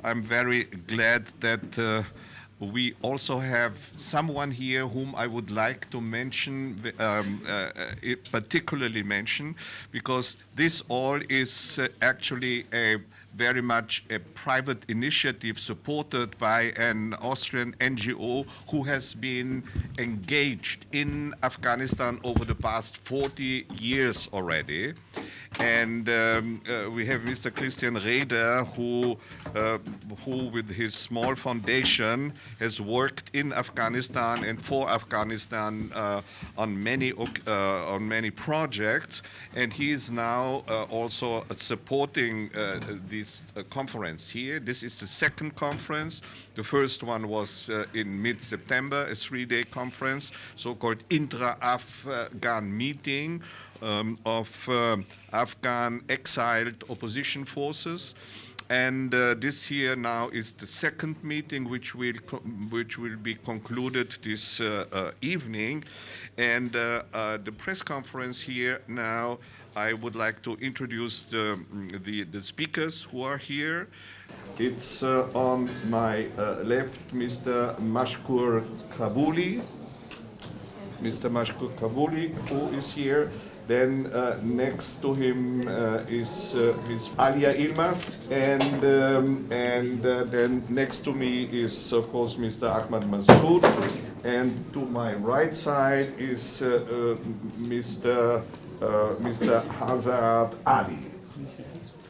I'm very glad that we also have someone here whom I would like to mention, particularly mention, because this all is actually a very much a private initiative supported by an Austrian NGO who has been engaged in Afghanistan over the past 40 years already. And we have Mr. Christian Reder, who with his small foundation has worked in Afghanistan and for Afghanistan on many projects, and he is now also supporting this conference here. This is the second conference. The first one was in mid-September, a 3-day conference, so-called intra-Afghan meeting of Afghan exiled opposition forces. And this here now is the second meeting, which will be concluded this evening. And the press conference here now, I would like to introduce the speakers who are here. It's on my left, Mr. Mashkur Kabuli. Mr. Mashkur Kabuli, who is here. Then next to him is Alia Ilmaz, and then next to me is, of course, Mr. Ahmad Massoud, and to my right side is Mr. Hazard Ali.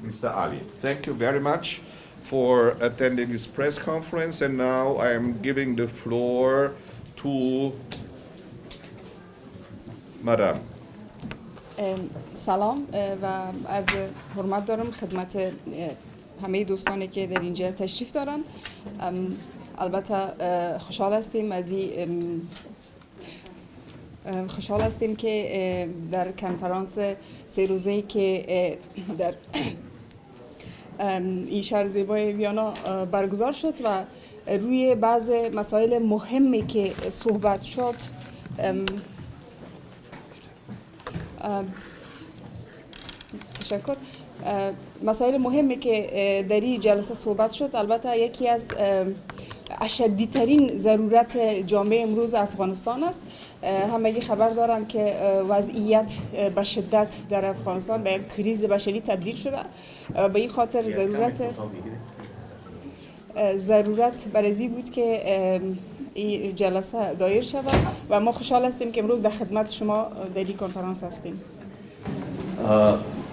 Mr. Ali, thank you very much for attending this press conference, and now I am giving the floor to Madam. سلام و عرض حرمت دارم خدمت همه دوستانی که در اینجا تشریف دارن. البته خوشحال هستیم که در کنفرانس 3 روزه‌ای که در این شهر زیبای ویانا برگزار شد و روی بعض مسائل مهمی که صحبت شد تشکر. مسائل مهمی که در این جلسه صحبت شد البته یکی از اشدی‌ترین ضرورت جامعه امروز افغانستان است. همگی خبر دارند که وضعیت به شدت در افغانستان به یک کریز بشری تبدیل شده. به این خاطر ضرورت برای بود که این جلسه دایر شود و ما خوشحال هستیم که امروز در خدمت شما در این کنفرانس هستیم.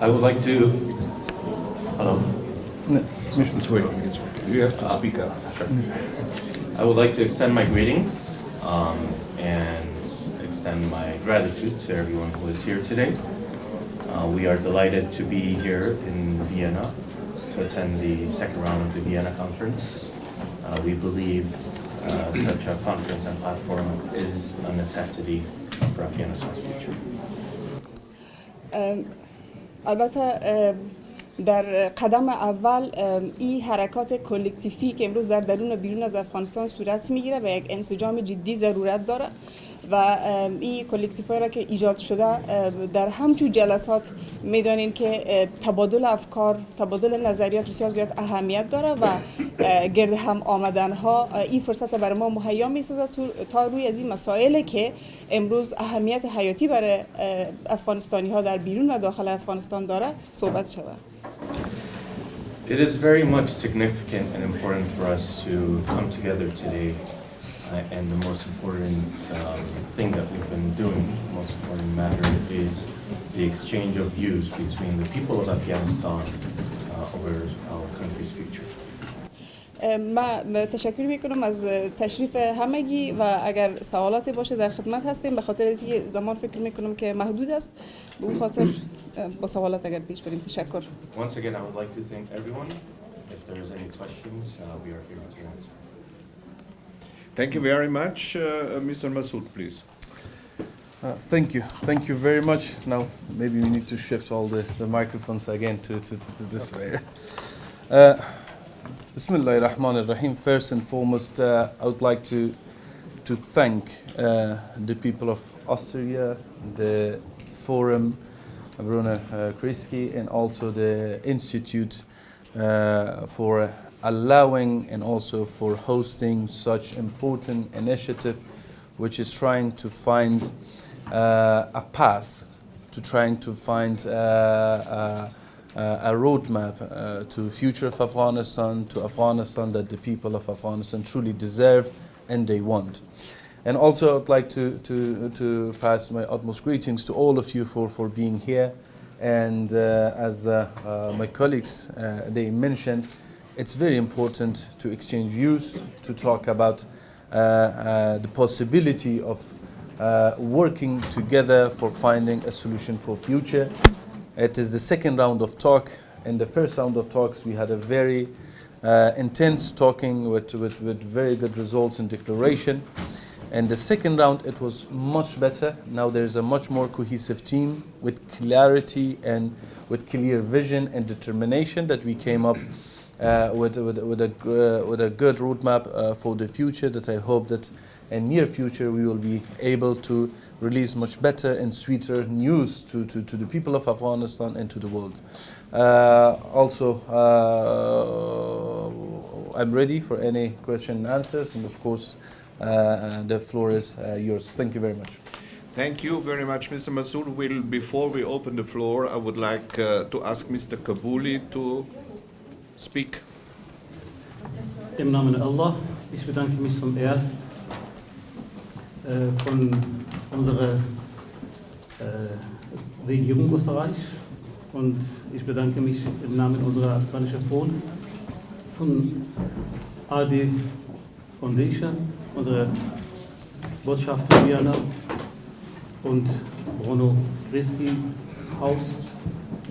I would like to hello. You have to speak up. Sure. I would like to extend my greetings and extend my gratitude to everyone who is here today. We are delighted to be here in Vienna to attend the second round of the Vienna conference. We believe such a conference and platform is a necessity for Afghanistan's future. البته در قدم اول این حرکات کلکتیفی که امروز در درون و بیرون از افغانستان صورت میگیره و یک انسجام جدی ضرورت داره و این کلکتیفی را که ایجاد شده در همچون جلسات میدانیم که تبادل افکار، تبادل نظریات بسیار زیاد اهمیت داره و گرد هم آمدن ها این فرصت برای ما مهیا میسازه تا روی از این مسائلی که امروز اهمیت حیاتی برای افغانستانی ها در بیرون و داخل افغانستان داره صحبت شود. It is very much significant and important for us to come together today, and the most important thing that we've been doing, the most important matter, is the exchange of views between the people of Afghanistan over our country's future. ما تشکر میکنم از تشریف همگی و اگر سوالاتی باشه در خدمت هستیم. به خاطر اینکه زمان فکر میکنم که محدود است، به اون خاطر با سوالات اگر پیش بریم. تشکر. Once again, I would like to thank everyone. If there is any questions, we are here to answer. Thank you very much. Mr. Massoud, please. Thank you very much. Now maybe we need to shift all the microphones again to this way. Bismillah ar-Rahman ar-Rahim. First and foremost, I would like to thank the people of Austria, the Forum, Bruna Kreisky, and also the Institute for allowing and also for hosting such important initiative, which is trying to find a path, to trying to find a roadmap to future of Afghanistan, to Afghanistan that the people of Afghanistan truly deserve and they want. And also I'd like to pass my utmost greetings to all of you for being here. And as my colleagues, they mentioned, it's very important to exchange views, to talk about the possibility of working together for finding a solution for future. It is the second round of talk. In the first round of talks, we had a very intense talking with very good results and declaration. And the second round, it was much better. Now there's a much more cohesive team with clarity and with clear vision and determination that we came up with a good roadmap for the future, that I hope that in near future we will be able to release much better and sweeter news to the people of Afghanistan and to the world. Also, I'm ready for any question and answers, and of course the floor is yours. Thank you very much. Thank you very much, Mr. Massoud. Before we open the floor, I would like to ask Mr. Kabuli to speak. Im Namen Allah, ich bedanke mich zum Erst von unserer Regierung Österreich und ich bedanke mich im Namen unserer afghanischen Volk von AD Foundation, unserer Botschaft in Vienna und Bruno Risky Haus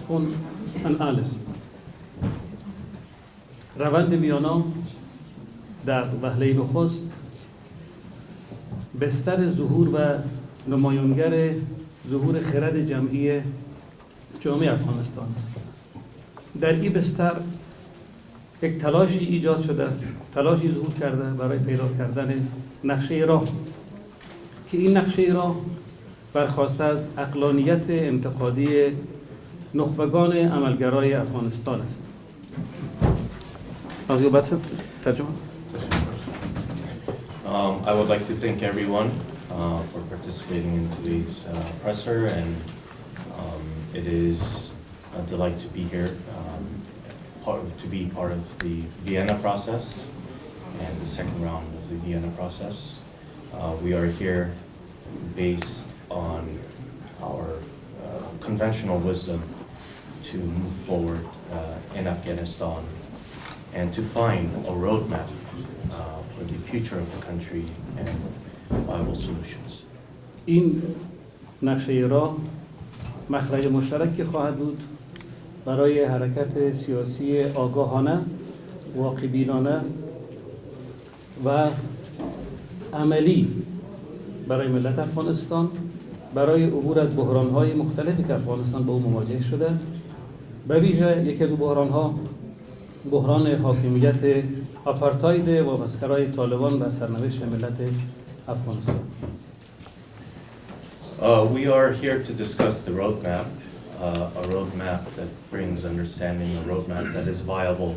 und an alle. روند ویانا در وهله نخست بستر ظهور و نمایانگر ظهور خرد جمعی جامعه افغانستان است. در این بستر یک تلاشی ایجاد شده است، تلاشی ظهور کرده برای پیدا کردن نقشه راه که این نقشه راه برخواسته از عقلانیت انتقادی نخبگان عملگرای افغانستان است. I would like to thank everyone for participating in today's presser, and it is a delight to be here, to be part of the Vienna process and the second round of the Vienna process. We are here based on our conventional wisdom to move forward in Afghanistan and to find a roadmap for the future of the country and viable solutions. این نقشه راه مخرج مشترکی خواهد بود برای حرکت سیاسی آگاهانه، واقع‌بینانه و عملی برای ملت افغانستان، برای عبور از بحران‌های مختلفی که افغانستان با او مواجه شده. به ویژه یکی از بحران‌ها بحران حاکمیت آپارتاید و مسکرای طالبان بر سرنوشت ملت افغانستان. We are here to discuss the roadmap, a roadmap that brings understanding, a roadmap that is viable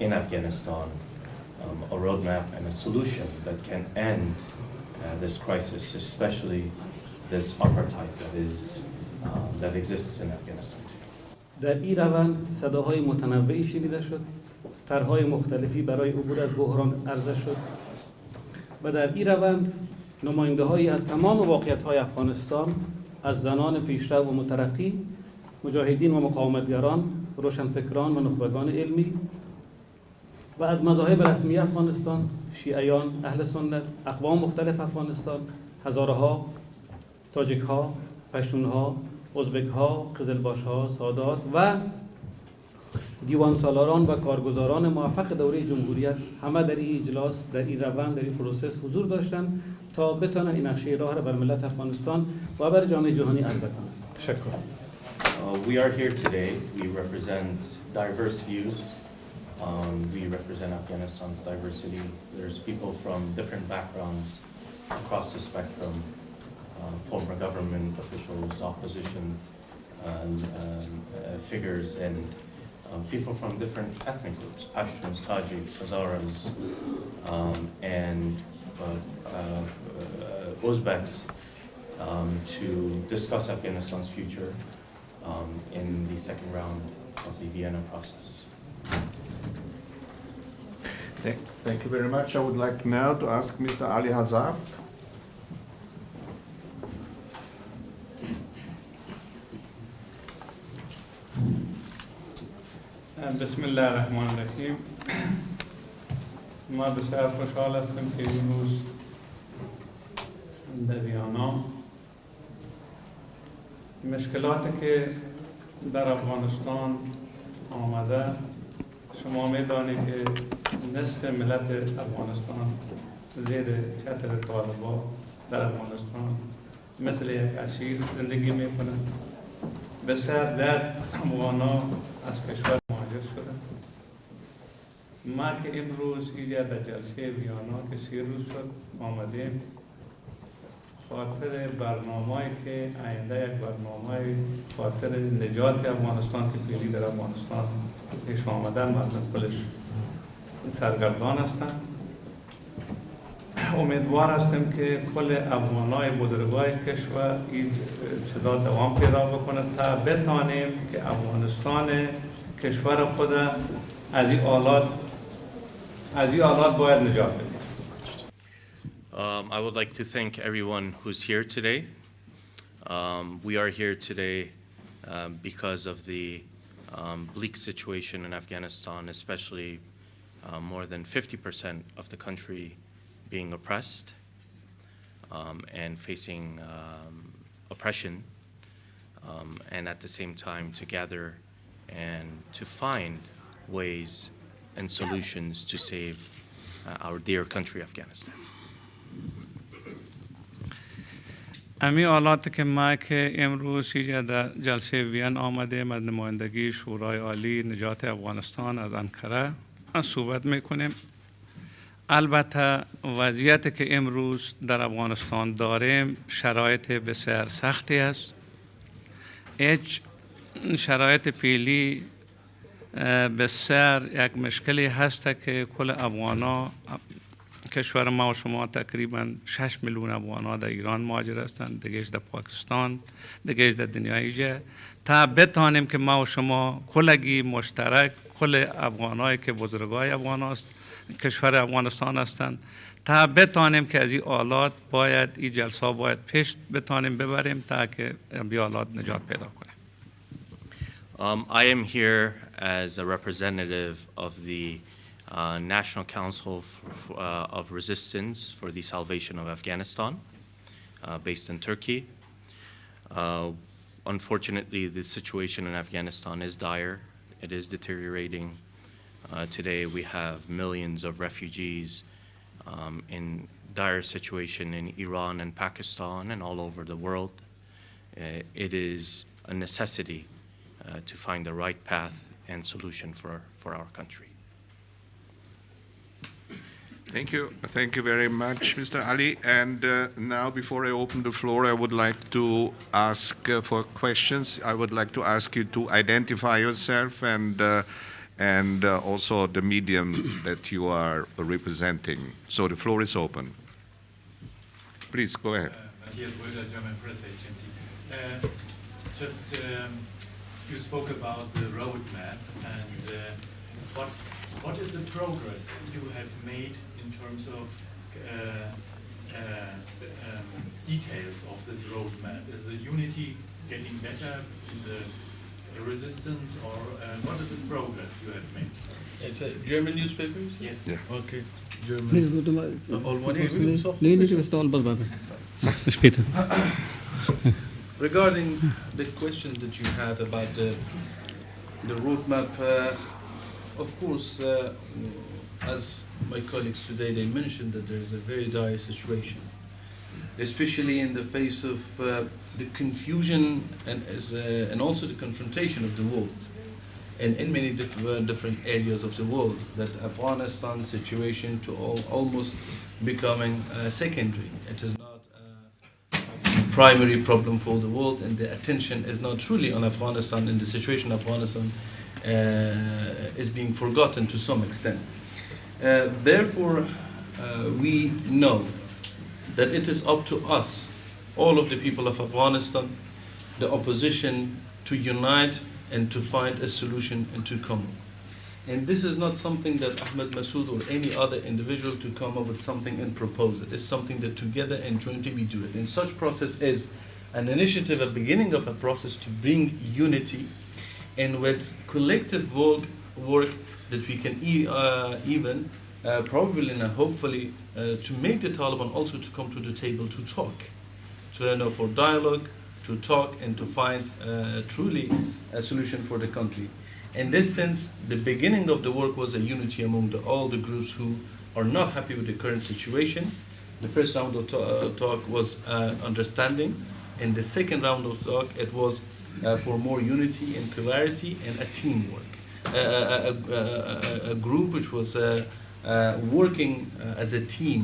in Afghanistan, a roadmap and a solution that can end this crisis, especially this apartheid that exists in Afghanistan. در این روند صداهای متنوعی شنیده شد، طرح‌های مختلفی برای عبور از بحران عرضه شد و در این روند نماینده‌هایی از تمام واقعیت‌های افغانستان، از زنان پیشرو و مترقی، مجاهدین و مقاومتگران، روشنفکران و نخبگان علمی و از مذاهب رسمی افغانستان، شیعیان، اهل سنت، اقوام مختلف افغانستان، هزاره‌ها، تاجیک‌ها، پشتون‌ها، ازبک‌ها، قزلباش‌ها، سادات و دیوان سالاران و کارگزاران موفق دوره جمهوریت همه در این اجلاس، در این روند، در این پروسس حضور داشتند تا بتونن این نقشه راه را بر ملت افغانستان و بر جامعه جهانی عرضه کنند. تشکر. We are here today. We represent diverse views. We represent Afghanistan's diversity. There's people from different backgrounds across the spectrum, former government officials, opposition figures, and people from different ethnic groups, Pashtuns, Tajiks, Hazaras, and Uzbeks, to discuss Afghanistan's future in the second round of the Vienna process. Thank you very much. I would like now to ask Mr. Ali Hazar. بسم الله الرحمن الرحیم. ما بسیار خوشحال هستیم که امروز در ویانا مشکلاتی که در افغانستان آمده، شما می‌دانید که نصف ملت افغانستان زیر چتر طالبان در افغانستان مثل یک اسیر زندگی می‌کنند. بسیار در افغانا از کشور مهاجر شدند. ما که امروز اینجا در جلسه ویانا که 3 روز شد آمدیم، خاطر برنامه‌ای که آینده یک برنامه خاطر نجات افغانستان که فعلی در افغانستان پیش آمدن مردم خودش سرگردان هستند. امیدوار هستیم که کل افغانای بزرگای کشور این صدا دوام پیدا بکنه تا بتانیم که افغانستان کشور خود از این حالات باید نجات بدیم. I would like to thank everyone who's here today. We are here today because of the bleak situation in Afghanistan, especially more than 50% of the country being oppressed and facing oppression, and at the same time to gather and to find ways and solutions to save our dear country, Afghanistan. امی حالات که ما که امروز در جلسه وین آمدیم از نمایندگی شورای عالی نجات افغانستان از انقره صحبت میکنیم. البته وضعیت که امروز در افغانستان داریم شرایط بسیار سختی است. هیچ شرایط پیلی بسیار یک مشکلی هست که کل افغانا کشور ما و شما تقریبا 6 میلیون افغانا در ایران مهاجر هستند، دیگهش در پاکستان، دیگهش در دنیای جه، تا بتانیم که ما و شما کلگی مشترک کل افغانایی که بزرگای افغاناست کشور افغانستان هستند تا بتانیم که از این حالات باید این جلسه باید پیش بتانیم ببریم تا که این حالات نجات پیدا کنیم. I am here as a representative of the National Council of Resistance for the Salvation of Afghanistan, based in Turkey. Unfortunately, the situation in Afghanistan is dire. It is deteriorating. Today, we have millions of refugees in dire situation in Iran and Pakistan and all over the world. It is a necessity to find the right path and solution for our country. Thank you. Thank you very much, Mr. Ali. And now, before I open the floor, I would like to ask for questions. I would like to ask you to identify yourself and also the medium that you are representing. So the floor is open. Please, go ahead. Matthias Röder, German Press Agency. You spoke about the roadmap and what is the progress you have made in terms of details of this roadmap? Is the unity getting better in the resistance, or what is the progress you have made? It's German newspapers? Yes. Yeah. Okay. German. Regarding the question that you had about the roadmap, of course, as my colleagues today, they mentioned that there is a very dire situation, especially in the face of the confusion and also the confrontation of the world, and in many different areas of the world, that Afghanistan situation to almost becoming secondary. It is not a primary problem for the world, and the attention is not truly on Afghanistan and the situation of Afghanistan, is being forgotten to some extent. Therefore, we know that it is up to us, all of the people of Afghanistan, the opposition, to unite and to find a solution and to come up. And this is not something that Ahmad, Massoud or any other individual to come up with something and propose it. It's something that together and jointly we do it. And such process is an initiative, a beginning of a process to bring unity, and with collective work that we can even probably and hopefully to make the Taliban also to come to the table to talk, to for dialogue, to talk and to find truly a solution for the country. In this sense, the beginning of the work was a unity among all the groups who are not happy with the current situation. The first round of talk was understanding, and the second round of talk it was for more unity and clarity and a teamwork, a group which was working as a team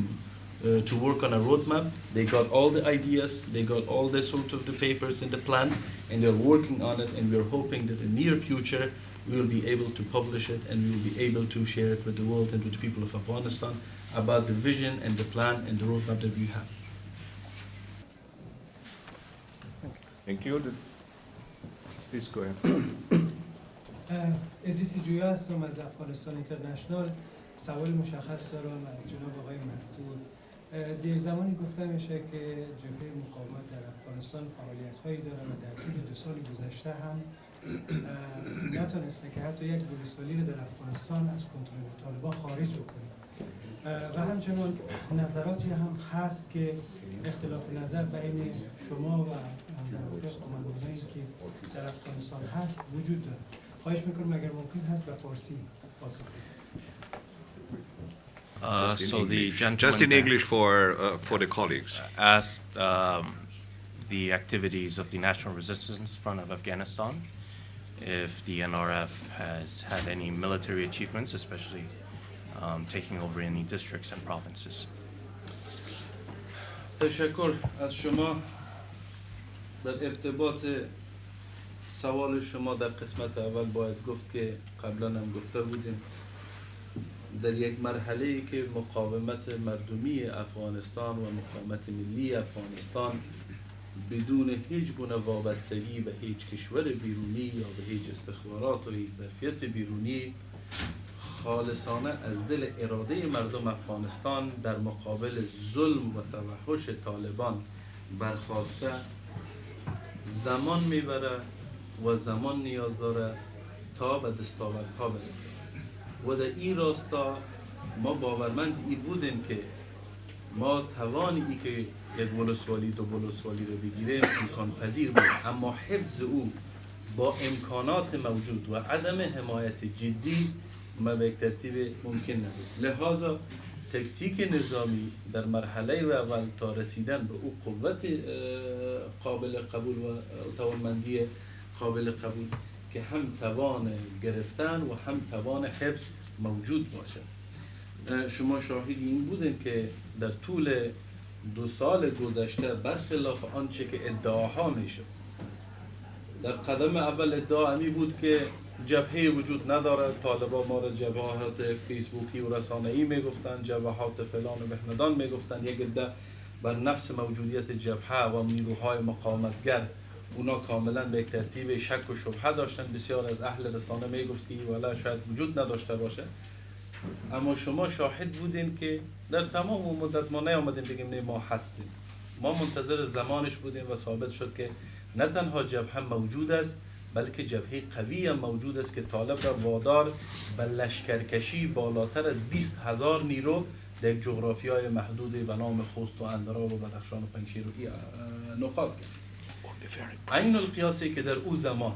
to work on a roadmap. They got all the ideas, they got all the sort of the papers and the plans, and they're working on it, and we're hoping that in the near future we will be able to publish it and we will be able to share it with the world and with the people of Afghanistan about the vision and the plan and the roadmap that we have. Thank you. Please go ahead. ادریسی جویا هستم از افغانستان اینترنشنال. سوال مشخص دارم از جناب آقای مسعود. دیر زمانی گفته میشه که جبهه مقاومت در افغانستان فعالیت‌هایی داره و در طول 2 سال گذشته هم نتونسته که حتی یک ولسوالی رو در افغانستان از کنترل طالبان خارج بکنه. و همچنان نظراتی هم هست که اختلاف نظر بین شما و در واقع قماندانانی که در افغانستان هست وجود داره. خواهش میکنم اگر ممکن هست به فارسی پاسخ بدید. So the gentleman Just in English for the colleagues. asked the activities of the National Resistance Front of Afghanistan, if the NRF has had any military achievements, especially taking over any districts and provinces. تشکر از شما. در ارتباط سوال شما در قسمت اول باید گفت که قبلا هم گفته بودیم در یک مرحله‌ای که مقاومت مردمی افغانستان و مقاومت ملی افغانستان بدون هیچ گونه وابستگی به هیچ کشور بیرونی یا به هیچ استخبارات و هیچ ظرفیت بیرونی خالصانه از دل اراده مردم افغانستان در مقابل ظلم و توحش طالبان برخاسته زمان میبره و زمان نیاز داره تا به دستاوردها برسه و در این راستا ما باورمند ای بودیم که ما توانی که یک ولسوالی 2 ولسوالی رو بگیریم امکان پذیر بود، اما حفظ او با امکانات موجود و عدم حمایت جدی ما به یک ترتیب ممکن نبود. لحاظا تکتیک نظامی در مرحله اول تا رسیدن به او قوت قابل قبول و توانمندی قابل قبول که هم توان گرفتن و هم توان حفظ موجود باشد. شما شاهد این بودین که در طول 2 سال گذشته برخلاف آنچه که ادعاها میشد، در قدم اول ادعا امی بود که جبهه وجود نداره، طالبان ما را جبهات فیسبوکی و رسانه‌ای میگفتن، جبهات فلان و بهندان میگفتن، یک عده بر نفس موجودیت جبهه و نیروهای مقاومتگر اونا کاملا به یک ترتیب شک و شبهه داشتن. بسیار از اهل رسانه میگفت که ولی شاید وجود نداشته باشه، اما شما شاهد بودین که در تمام اون مدت ما نیامدیم بگیم نه ما هستیم، ما منتظر زمانش بودیم و ثابت شد که نه تنها جبهه موجود است بلکه جبهه قوی هم موجود است که طالب را وادار به لشکرکشی بالاتر از 20,000 نیرو در یک جغرافیای محدود به نام خوست و اندراب و بدخشان و پنجشیر و نقاط کرد. عین القیاسی که در او زمان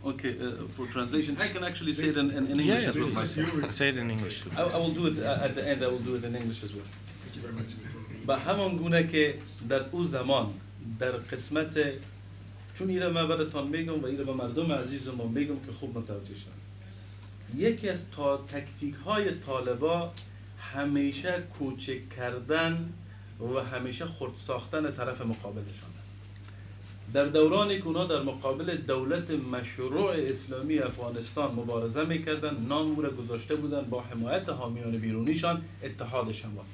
Okay, for translation, I can actually say it in English as well myself. Say it in English too. I will do it at the end. I will do it in English as well. به همان گونه که در او زمان در قسمت چون ایره من براتون میگم و ایره به مردم عزیزم میگم که خوب متوجه شن. یکی از تکتیک های طالبا همیشه کوچک کردن و همیشه خرد ساختن طرف مقابلشان است. در دورانی که اونا در مقابل دولت مشروع اسلامی افغانستان مبارزه میکردن، نام او را گذاشته بودن با حمایت حامیان بیرونیشان اتحاد شمال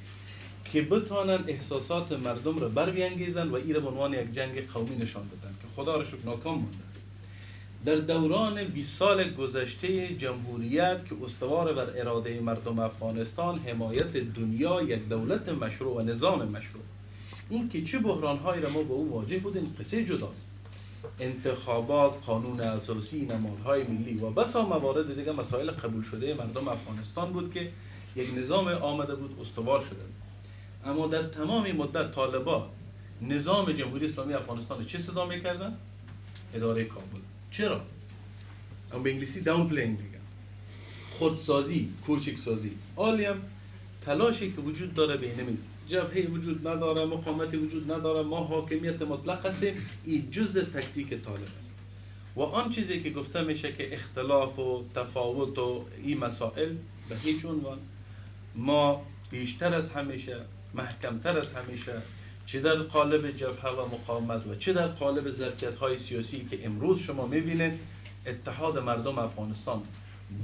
که بتانن احساسات مردم را بر بیانگیزن و این را به عنوان یک جنگ قومی نشان بدن که خدا را شکر ناکام ماندن. در دوران 20 سال گذشته جمهوریت که استوار بر اراده مردم افغانستان، حمایت دنیا، یک دولت مشروع و نظام مشروع، این که چه بحران‌هایی را ما با او مواجه بودیم قصه جداست. انتخابات، قانون اساسی، نمادهای ملی و بسا موارد دیگه مسائل قبول شده مردم افغانستان بود که یک نظام آمده بود استوار شده. اما در تمام مدت طالبان نظام جمهوری اسلامی افغانستان چه صدا میکردن؟ اداره کابل. چرا؟ اما به انگلیسی داون پلینگ میگن. خودسازی، کوچکسازی. عالیم تلاشی که وجود داره بینمیز. جبهه وجود نداره، مقاومتی وجود نداره، ما حاکمیت مطلق هستیم. این جزء تکتیک طالب است. و آن چیزی که گفته میشه که اختلاف و تفاوت و این مسائل به هیچ عنوان، ما بیشتر از همیشه، محکمتر از همیشه، چه در قالب جبهه و مقاومت و چه در قالب ظرفیت‌های سیاسی که امروز شما می‌بینید، اتحاد مردم افغانستان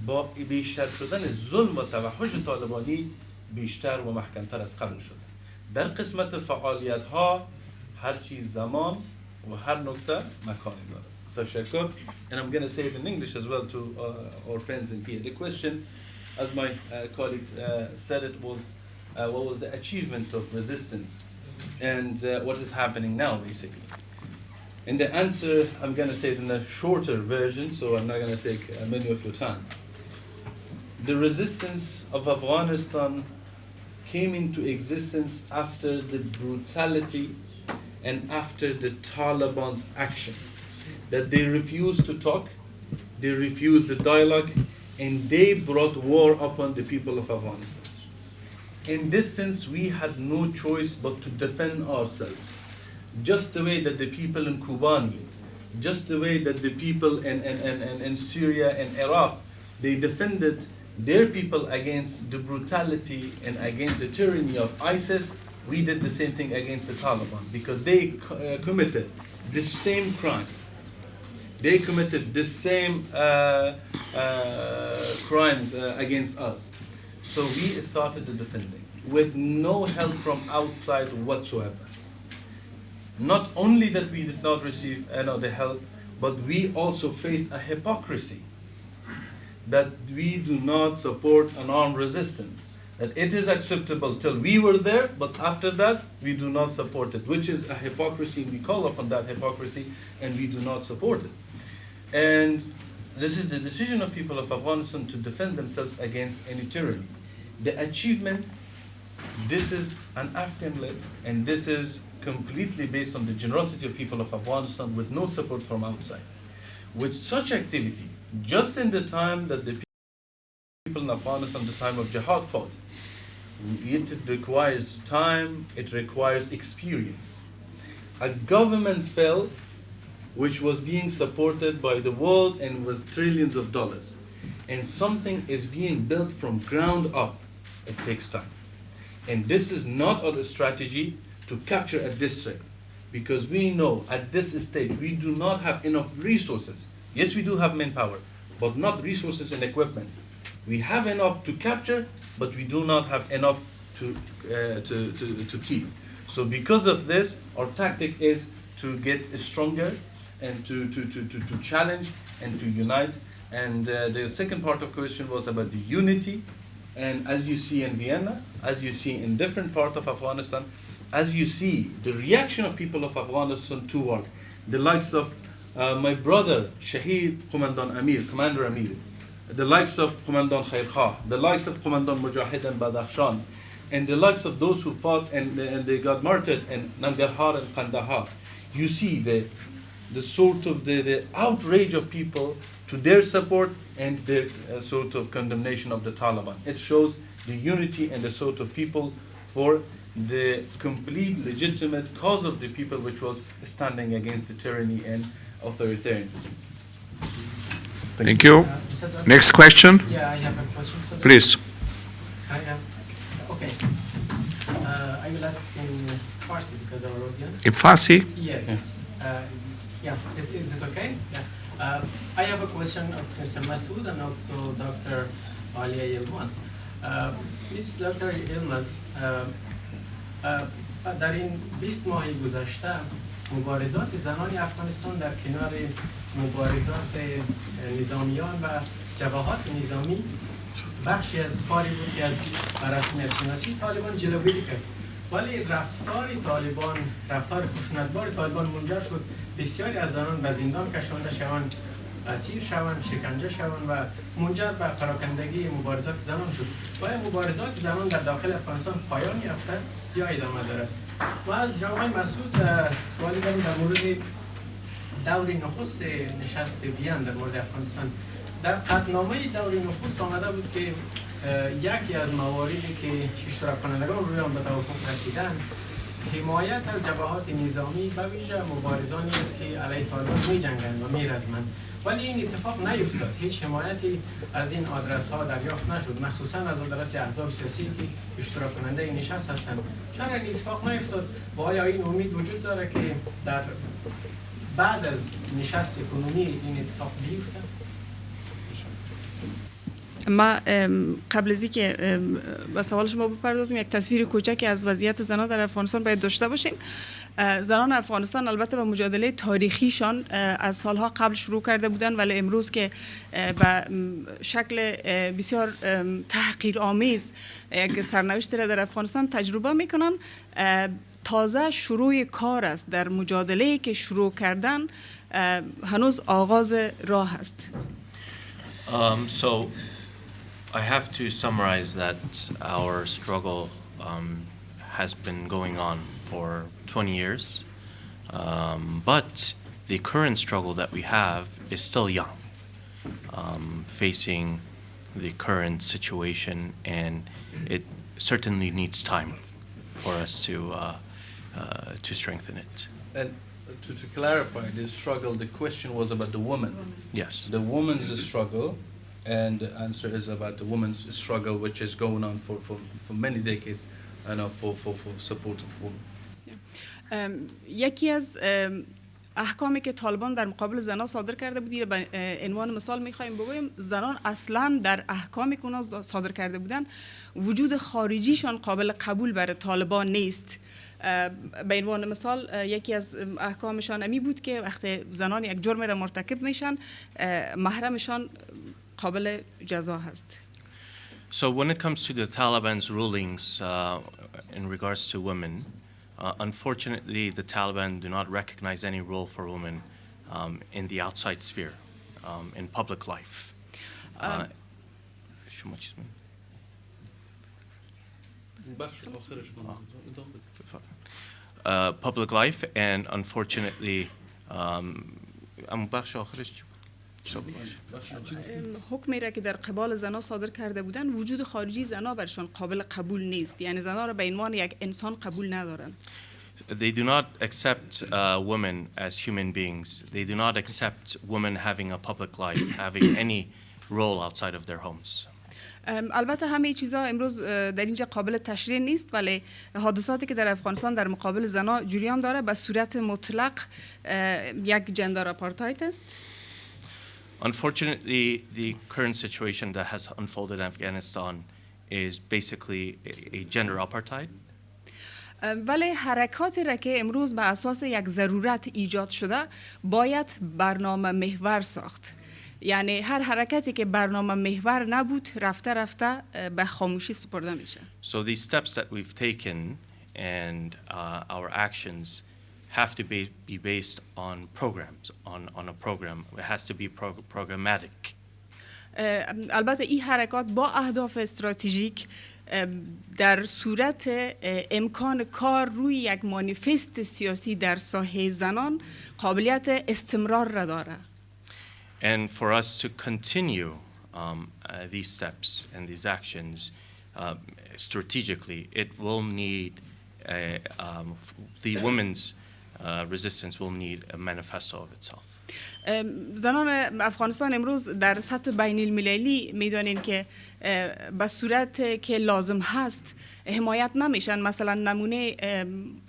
با بیشتر شدن ظلم و توحش طالبانی بیشتر و محکمتر از قبل شده. در قسمت فعالیت‌ها هر چیز زمان و هر نکته مکانی داره. تشکر. And I'm going to say it in English as well to our friends in here. The question, as my colleague said, it was what was the achievement of resistance and what is happening now, basically. And the answer, I'm going to say it in a shorter version, so I'm not going to take many of your time. The resistance of Afghanistan came into existence after the brutality and after the Taliban's action. That they refused to talk, they refused the dialogue, and they brought war upon the people of Afghanistan. In this sense, we had no choice but to defend ourselves. Just the way that the people in Kobani, just the way that the people in Syria and Iraq, they defended their people against the brutality and against the tyranny of ISIS, we did the same thing against the Taliban because they committed the same crime. They committed the same crimes against us. So we started the defending with no help from outside whatsoever. Not only that we did not receive the help, but we also faced a hypocrisy that we do not support an armed resistance. That it is acceptable till we were there, but after that we do not support it, which is a hypocrisy. We call upon that hypocrisy and we do not support it. And this is the decision of people of Afghanistan to defend themselves against any tyranny. The achievement, this is an Afghan-led, and this is completely based on the generosity of people of Afghanistan with no support from outside. With such activity, just in the time that the people in Afghanistan, the time of jihad fought, it requires time, it requires experience. A government fell which was being supported by the world and was trillions of dollars. And something is being built from ground up. It takes time. And this is not our strategy to capture a district, because we know at this stage we do not have enough resources. Yes, we do have manpower, but not resources and equipment. We have enough to capture, but we do not have enough to keep. So because of this, our tactic is to get stronger and to challenge and to unite. And the second part of the question was about the unity. And as you see in Vienna, as you see in different parts of Afghanistan, as you see the reaction of people of Afghanistan toward the likes of my brother, Shaheed Commander Amir, the likes of Commandant Khair Khah, the likes of Commandant Mujahid and Badakhshan, and the likes of those who fought and they got martyred in Nangarhar and Kandahar. You see the sort of the outrage of people to their support and the sort of condemnation of the Taliban. It shows the unity and the sort of people for the complete legitimate cause of the people, which was standing against the tyranny and authoritarianism. Thank you. Next question, Yeah, I have a question. Sir. please. Okay. I will ask in Farsi because our audience. In Farsi? Yes. Yeah, is it okay? Yeah. I have a question of Mr. Massoud and also Dr. Alia Yilmaz. Miss Dr. Yilmaz, در این 20 ماه گذشته مبارزات زنان افغانستان در کنار مبارزات نظامیان و جبهات نظامی بخشی از کاری بود که از رسمیت شناسی طالبان جلوگیری کرد. ولی رفتار طالبان، رفتار خشونتبار طالبان منجر شد بسیاری از زنان به زندان کشانده شوند، اسیر شوند، شکنجه شوند و منجر به پراکندگی مبارزات زنان شد. و مبارزات زنان در داخل افغانستان پایان یافته یا ادامه دارد؟ و از جناب مسعود سوالی دارم در مورد دور نخست نشست وین در مورد افغانستان. در قطعنامه دور نخست آمده بود که یکی از مواردی که اشتراک کنندگان روی آن به توافق رسیدن حمایت از جبهات نظامی به ویژه مبارزانی است که علیه طالبان می جنگند و می رزمند. ولی این اتفاق نیفتاد. هیچ حمایتی از این آدرس ها دریافت نشد، مخصوصا از آدرس احزاب سیاسی که اشتراک کننده این نشست هستند. چرا این اتفاق نیفتاد؟ و آیا این امید وجود داره که در بعد از نشست کنونی این اتفاق بیفته؟ ما قبل از اینکه به سوال شما بپردازیم یک تصویر کوچکی از وضعیت زنان در افغانستان باید داشته باشیم. زنان افغانستان البته به مجادله تاریخیشان از سالها قبل شروع کرده بودند، ولی امروز که به شکل بسیار تحقیرآمیز یک سرنوشت را در افغانستان تجربه میکنن، تازه شروع کار است. در مجادله که شروع کردن هنوز آغاز راه است. So I have to summarize that our struggle has been going on for 20 years, but the current struggle that we have is still young, facing the current situation, and it certainly needs time for us to strengthen it. And to clarify the struggle, the question was about the woman. Yes. The woman's struggle, and the answer is about the woman's struggle, which is going on for many decades, and for support of women. یکی از احکامی که طالبان در مقابل زنان صادر کرده بود، به عنوان مثال میخوایم بگویم زنان اصلا در احکامی که اونا صادر کرده بودن وجود خارجیشان قابل قبول برای طالبان نیست. به عنوان مثال یکی از احکامشان امی بود که وقتی زنان یک جرم را مرتکب میشن محرمشان قابل جزا هست. So when it comes to the Taliban's rulings in regards to women, unfortunately the Taliban do not recognize any role for women in the outside sphere, in public life. Public life, and unfortunately حکمی را که در قبال زنان صادر کرده بودن وجود خارجی زنان برشان قابل قبول نیست، یعنی زنان را به عنوان یک انسان قبول ندارن. They do not accept women as human beings. They do not accept women having a public life, having any role outside of their homes. البته همه چیزا امروز در اینجا قابل تشریح نیست، ولی حادثاتی که در افغانستان در مقابل زنان جریان داره به صورت مطلق یک جندر آپارتاید است. Unfortunately, the current situation that has unfolded in Afghanistan is basically a gender apartheid. ولی حرکاتی را که امروز به اساس یک ضرورت ایجاد شده باید برنامه محور ساخت. یعنی هر حرکتی که برنامه محور نبود رفته رفته به خاموشی سپرده میشه. So these steps that we've taken and our actions have to be based on programs, on a program. It has to be programmatic. البته این حرکات با اهداف استراتژیک در صورت امکان کار روی یک مانیفست سیاسی در ساحه زنان قابلیت استمرار را داره. And for us to continue these steps and these actions strategically, it will need the women's resistance will need a manifesto of itself. زنان افغانستان امروز در سطح بین المللی میدانین که به صورت که لازم هست حمایت نمیشن. مثلا نمونه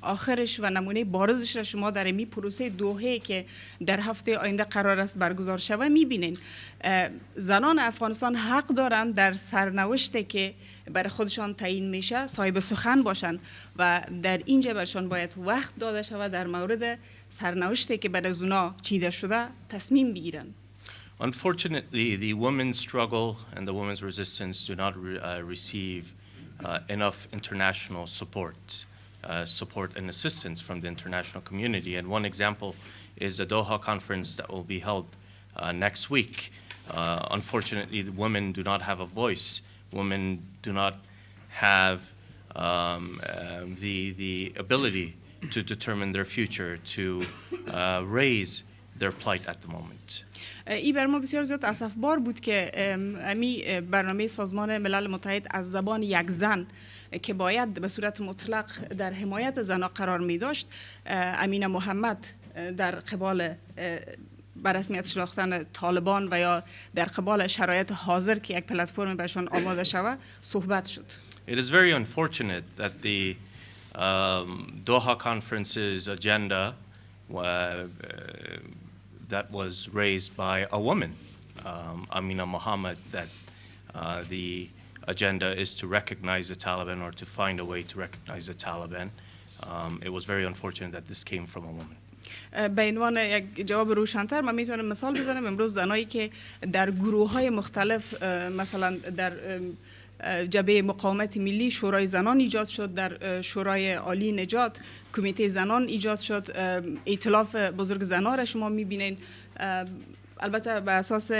آخرش و نمونه بارزش را شما در می پروسه دوحه که در هفته آینده قرار است برگزار شود میبینین. زنان افغانستان حق دارند در سرنوشتی که برای خودشان تعیین میشه صاحب سخن باشن و در اینجا برشان باید وقت داده شود در مورد سرنوشتی که بعد از اونا چیده شده تصمیم بگیرن. Unfortunately, the women's struggle and the women's resistance do not receive enough international support and assistance from the international community. And one example is the Doha conference that will be held next week. Unfortunately, the women do not have a voice. Women do not have the ability to determine their future, to raise their plight at the moment. این بر ما بسیار زیاد اسفبار بود که امی برنامه سازمان ملل متحد از زبان یک زن که باید به صورت مطلق در حمایت زنها قرار می داشت، امین محمد در قبال بر رسمیت شناختن طالبان و یا در قبال شرایط حاضر که یک پلتفرم برشان آماده شود صحبت شد. It is very unfortunate that the Doha conference's agenda that was raised by a woman, Amina Muhammad, that the agenda is to recognize the Taliban or to find a way to recognize the Taliban. It was very unfortunate that this came from a woman. به عنوان یک جواب روشن‌تر من میتونم مثال بزنم. امروز زنایی که در گروه‌های مختلف مثلا در جبهه مقاومت ملی شورای زنان ایجاد شد، در شورای عالی نجات کمیته زنان ایجاد شد، ائتلاف بزرگ زنان را شما میبینین. البته به اساس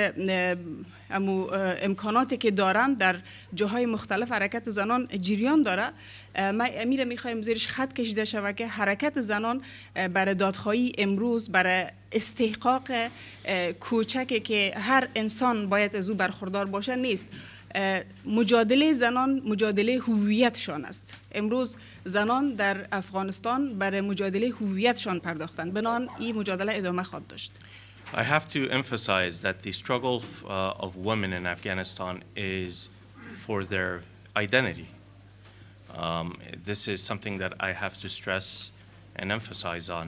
امکاناتی که دارن در جاهای مختلف حرکت زنان جریان داره. ما امیره میخوایم زیرش خط کشیده شود که حرکت زنان برای دادخواهی امروز برای استحقاق کوچکی که هر انسان باید از او برخوردار باشه نیست. مجادله زنان مجادله هویتشان است. امروز زنان در افغانستان برای مجادله هویتشان پرداختند. بنابراین این مجادله ادامه خواهد داشت. I have to emphasize that the struggle of women in Afghanistan is for their identity. This is something that I have to stress and emphasize on.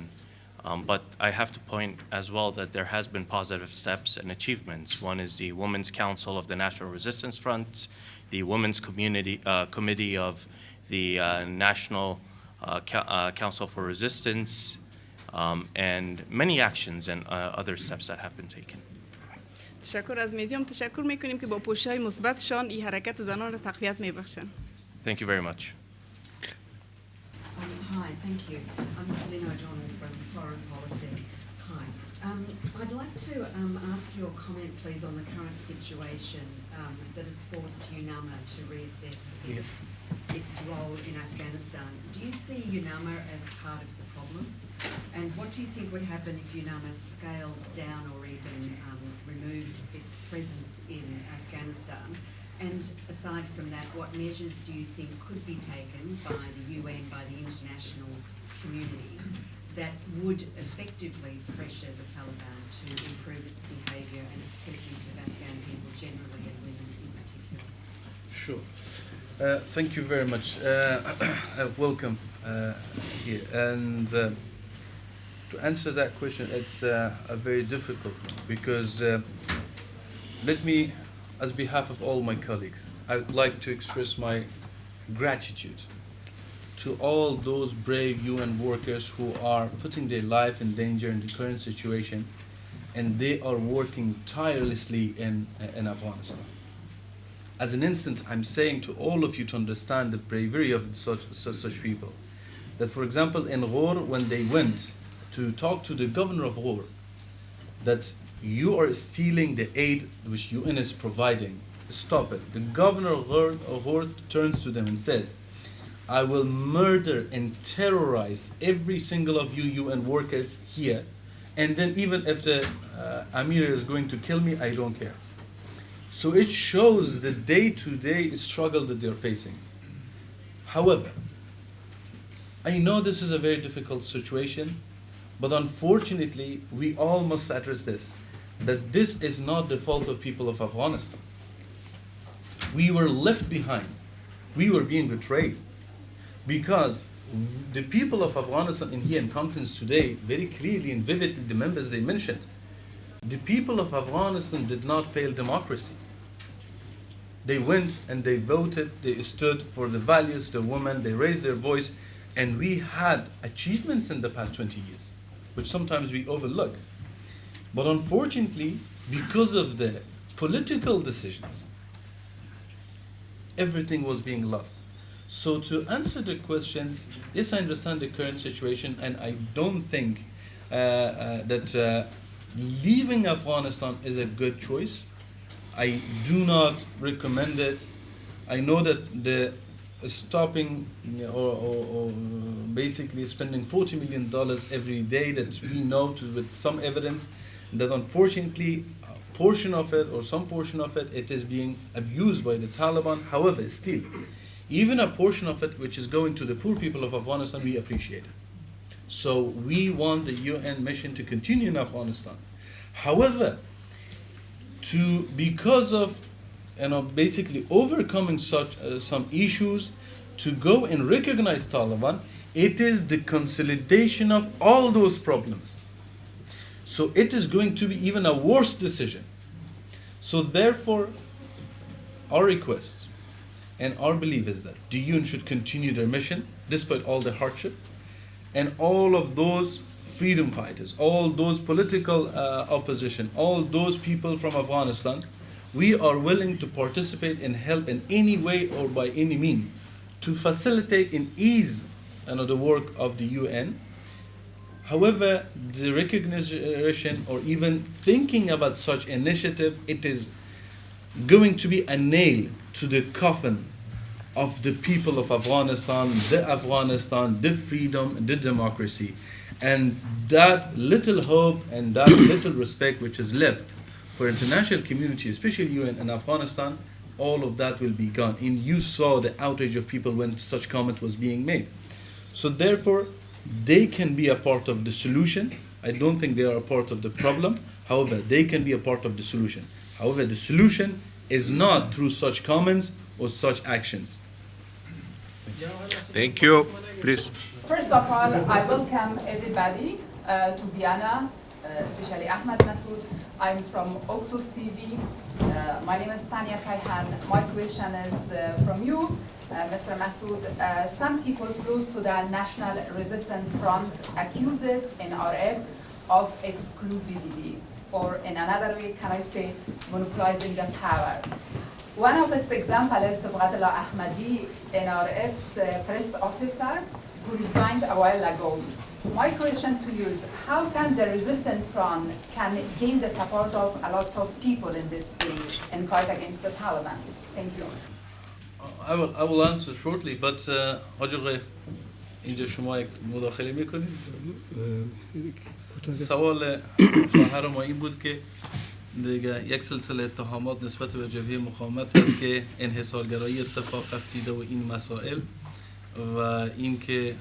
But I have to point as well that there has been positive steps and achievements. One is the Women's Council of the National Resistance Front, the Women's Committee of the National Council for Resistance, and many actions and other steps that have been taken. تشکر از میدیوم. تشکر میکنیم که با پوشش‌های مثبتشان این حرکت زنان را تقویت میبخشن. Thank you very much. Hi, thank you. I'm Lynn O'Donnell from Foreign Policy. Hi. I'd like to ask your comment, please, on the current situation that has forced UNAMA to reassess its role in Afghanistan. Do you see UNAMA as part of the problem? And what do you think would happen if UNAMA scaled down or even removed its presence in Afghanistan? And aside from that, what measures do you think could be taken by the UN, by the international community, that would effectively pressure the Taliban to improve its behaviour and its treatment of Afghan people generally and women in particular? Sure. Thank you very much. Welcome here. And to answer that question, it's a very difficult one because let me, as behalf of all my colleagues, I would like to express my gratitude to all those brave UN workers who are putting their life in danger in the current situation, and they are working tirelessly in Afghanistan. As an instant, I'm saying to all of you to understand the bravery of such people, that for example in Ghor, when they went to talk to the governor of Ghor, that you are stealing the aid which UN is providing, stop it. The governor of Ghor turns to them and says, I will murder and terrorize every single of you UN workers here, and then even if the Amir is going to kill me, I don't care. So it shows the day-to-day struggle that they're facing. However, I know this is a very difficult situation, But unfortunately, we all must address this, that this is not the fault of people of Afghanistan. We were left behind. We were being betrayed. Because the people of Afghanistan in here in conference today, very clearly and vividly, the members they mentioned, the people of Afghanistan did not fail democracy. They went and they voted, they stood for the values, the women, they raised their voice, and we had achievements in the past 20 years, which sometimes we overlook. But unfortunately, because of the political decisions, everything was being lost. So to answer the questions, yes, I understand the current situation, and I don't think that leaving Afghanistan is a good choice. I do not recommend it. I know that the stopping or basically spending $40 million every day that we know with some evidence that unfortunately a portion of it or some portion of it, it is being abused by the Taliban. However, still, even a portion of it which is going to the poor people of Afghanistan, we appreciate it. So we want the UN mission to continue in Afghanistan. However, because of basically overcoming such some issues, to go and recognize Taliban, it is the consolidation of all those problems. So it is going to be even a worse decision. So therefore, our request and our belief is that the UN should continue their mission despite all the hardship, and all of those freedom fighters, all those political opposition, all those people from Afghanistan, we are willing to participate and help in any way or by any means to facilitate and ease the work of the UN. However, the recognition or even thinking about such initiative, it is going to be a nail to the coffin of the people of Afghanistan, the freedom, the democracy. And that little hope and that little respect which is left for international community, especially UN and Afghanistan, all of that will be gone. And you saw the outrage of people when such comment was being made. So therefore, they can be a part of the solution. I don't think they are a part of the problem. However, they can be a part of the solution. However, the solution is not through such comments or such actions. Thank you. Please. First of all, I welcome everybody to Vienna, especially Ahmad, Massoud. I'm from Oxus TV. My name is Tanya Kayhan. My question is from you, Mr. Massoud. Some people close to the National Resistance Front accuse us NRF of exclusivity, or in another way, can I say, monopolizing the power. One of its examples is Sabghatullah Ahmadi, NRF's press officer, who resigned a while ago. My question to you is, how can the resistance front can gain the support of a lot of people in this field and fight against the Taliban? Thank you. I will answer shortly, but حاج آقای اینجا شما یک مداخله میکنید؟ سوال خواهر ما این بود که دیگه یک سلسله اتهامات نسبت به جبهه مقاومت هست که انحصارگرایی اتفاق افتیده و این مسائل و اینکه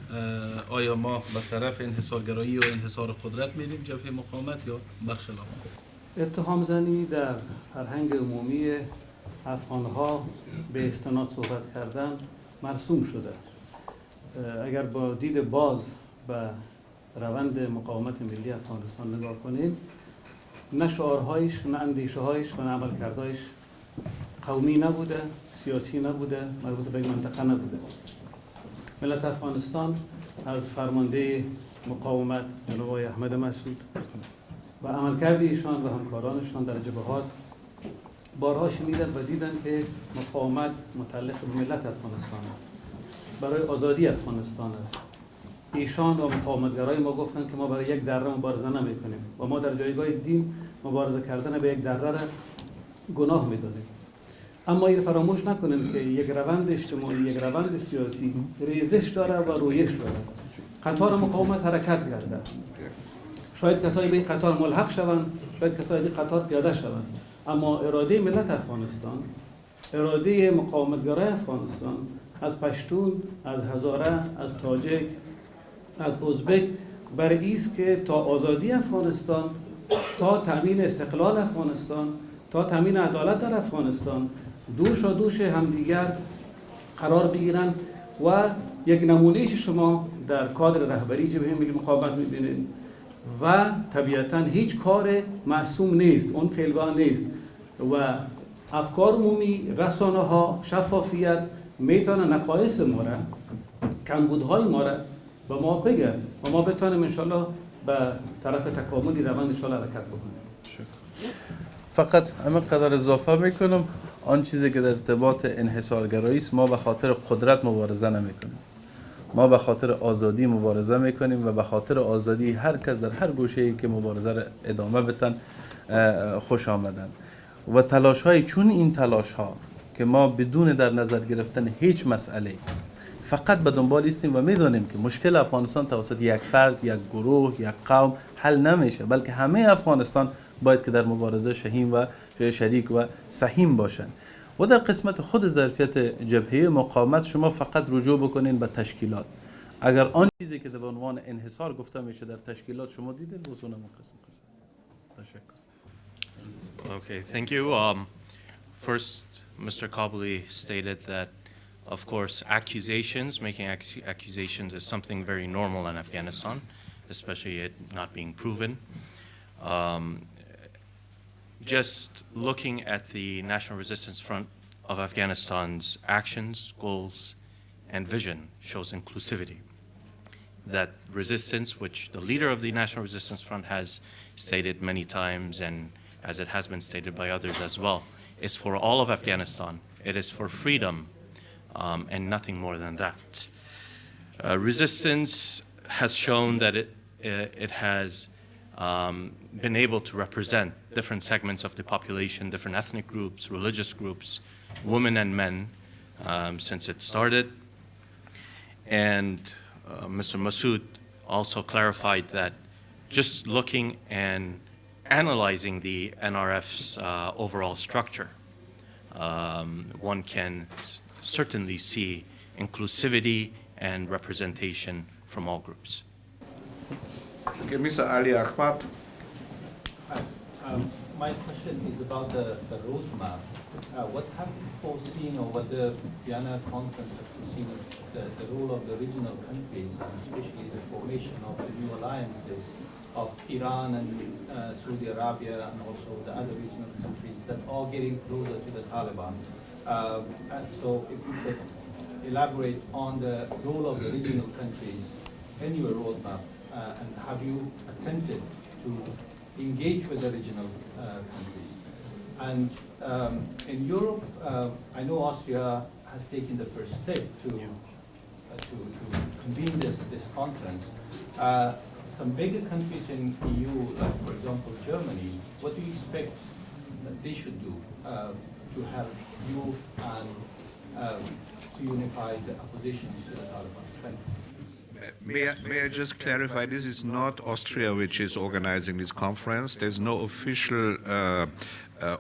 آیا ما به طرف انحصارگرایی و انحصار قدرت میریم جبهه مقاومت یا برخلاف؟ اتهام زنی در فرهنگ عمومی افغانها به استناد صحبت کردن مرسوم شده. اگر با دید باز به روند مقاومت ملی افغانستان نگاه کنید، نه شعارهایش، نه اندیشه‌هایش و نه عملکردهایش قومی نبوده، سیاسی نبوده، مربوط به این منطقه نبوده. ملت افغانستان از فرمانده مقاومت جناب آقای احمد مسعود و عملکرد ایشان و همکارانشان در جبهات بارها شنیدن و دیدن که مقاومت متعلق به ملت افغانستان است، برای آزادی افغانستان است. ایشان و مقاومتگرای ما گفتن که ما برای یک دره مبارزه نمی‌کنیم و ما در جایگاه دین مبارزه کردن به یک دره را گناه می‌دانیم. اما این فراموش نکنیم که یک روند اجتماعی، یک روند سیاسی ریزش داره و رویش داره. قطار مقاومت حرکت کرده. شاید کسایی به این قطار ملحق شوند، شاید کسایی از این قطار پیاده شوند. اما اراده ملت افغانستان، اراده مقاومتگرای افغانستان از پشتون، از هزاره، از تاجک، از ازبک برای است که تا آزادی افغانستان، تا تامین استقلال افغانستان، تا تامین عدالت در افغانستان دوش همدیگر قرار بگیرن و یک نمونهش شما در کادر رهبری جبهه ملی مقاومت میبینید و طبیعتا هیچ کار معصوم نیست، اون فعلگاه نیست و افکار عمومی، رسانه ها، شفافیت میتونه نقایص ما را، کمبودهای ما را به ما بگن و ما بتونیم انشالله به طرف تکاملی روند انشالله حرکت بکنیم. فقط همین قدر اضافه میکنم، آن چیزی که در ارتباط انحصارگرایی است، ما به خاطر قدرت مبارزه نمیکنیم، ما به خاطر آزادی مبارزه میکنیم و به خاطر آزادی هر کس در هر گوشه‌ای که مبارزه را ادامه بدن خوش آمدن. و تلاش های چون این تلاش ها که ما بدون در نظر گرفتن هیچ مسئله فقط به دنبال استیم و میدونیم که مشکل افغانستان توسط یک فرد، یک گروه، یک قوم حل نمیشه، بلکه همه افغانستان باید که در مبارزه شهیم و شریک و سهیم باشند. و در قسمت خود ظرفیت جبهه مقاومت شما فقط رجوع بکنین به تشکیلات. اگر آن چیزی که به عنوان انحصار گفته میشه در تشکیلات شما دیدین، وصول قسم تشکر. Okay, thank you. First, Mr. Kabuli stated that, of course, making accusations is something very normal in Afghanistan, especially it not being proven. Just looking at the National Resistance Front of Afghanistan's actions, goals, and vision shows inclusivity. That resistance, which the leader of the National Resistance Front has stated many times, and as it has been stated by others as well, is for all of Afghanistan. It is for freedom, and nothing more than that. Resistance has shown that it has been able to represent different segments of the population, different ethnic groups, religious groups, women and men, since it started. And Mr. Massoud also clarified that just looking and analyzing the NRF's overall structure, one can certainly see inclusivity and representation from all groups. Okay, Mr. Ali Ahmad. My question is about the roadmap. What have you foreseen, or what the Vienna conference has foreseen of the role of the regional countries, and especially the formation of the new alliances of Iran and Saudi Arabia, and also the other regional countries that are getting closer to the Taliban? So if you could elaborate on the role of the regional countries in your roadmap, and have you attempted to engage with the regional countries? And in Europe, I know Austria has taken the first step to convene this conference. Some bigger countries in EU, like for example Germany, what do you expect that they should do to help you and to unify the opposition to the Taliban? Thank you. May I just clarify, this is not Austria which is organizing this conference. There's no official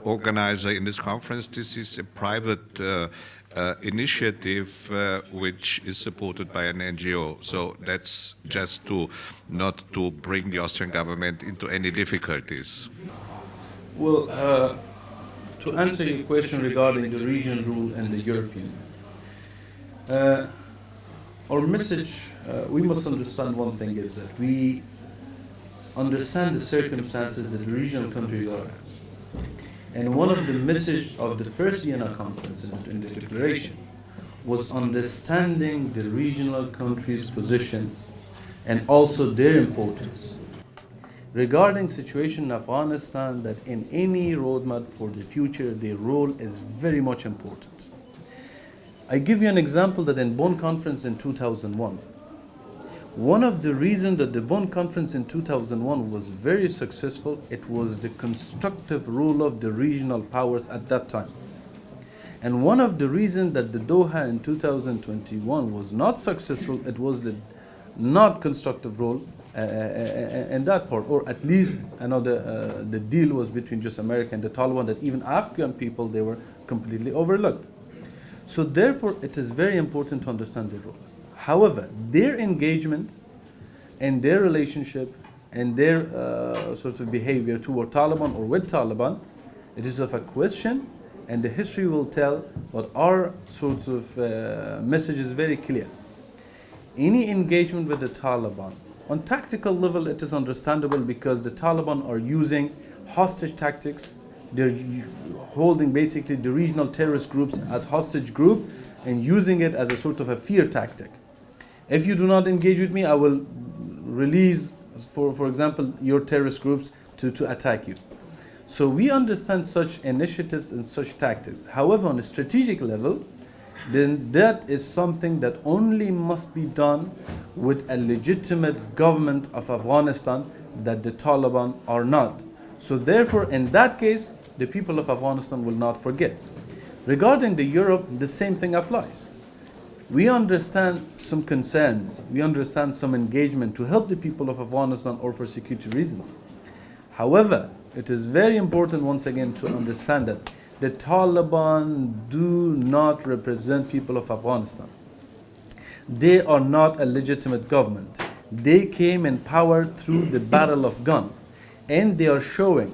organizer in this conference. This is a private initiative which is supported by an NGO. So that's just not to bring the Austrian government into any difficulties. Well, to answer your question regarding the regional rule and the European, our message, we must understand one thing, is that we understand the circumstances that the regional countries are at. And one of the messages of the first Vienna conference in the declaration was understanding the regional countries' positions and also their importance. Regarding situation in Afghanistan, that in any roadmap for the future, their role is very much important. I give you an example that in Bonn conference in 2001, one of the reasons that the Bonn conference in 2001 was very successful, it was the constructive role of the regional powers at that time. And one of the reasons that the Doha in 2021 was not successful, it was the not constructive role in that part, or at least I know the deal was between just America and the Taliban, that even Afghan people, they were completely overlooked. So therefore, it is very important to understand their role. However, their engagement and their relationship and their sort of behavior toward Taliban or with Taliban, it is of a question, and the history will tell. But our sort of message is very clear. Any engagement with the Taliban, on tactical level, it is understandable because the Taliban are using hostage tactics. They're holding basically the regional terrorist groups as hostage group and using it as a sort of a fear tactic. If you do not engage with me, I will release, for example, your terrorist groups to attack you. So we understand such initiatives and such tactics. However, on a strategic level, then that is something that only must be done with a legitimate government of Afghanistan that the Taliban are not. So therefore, in that case, the people of Afghanistan will not forget. Regarding the Europe, the same thing applies. We understand some concerns, we understand some engagement to help the people of Afghanistan or for security reasons. However, it is very important once again to understand that the Taliban do not represent people of Afghanistan. They are not a legitimate government. They came in power through the battle of gun, and they are showing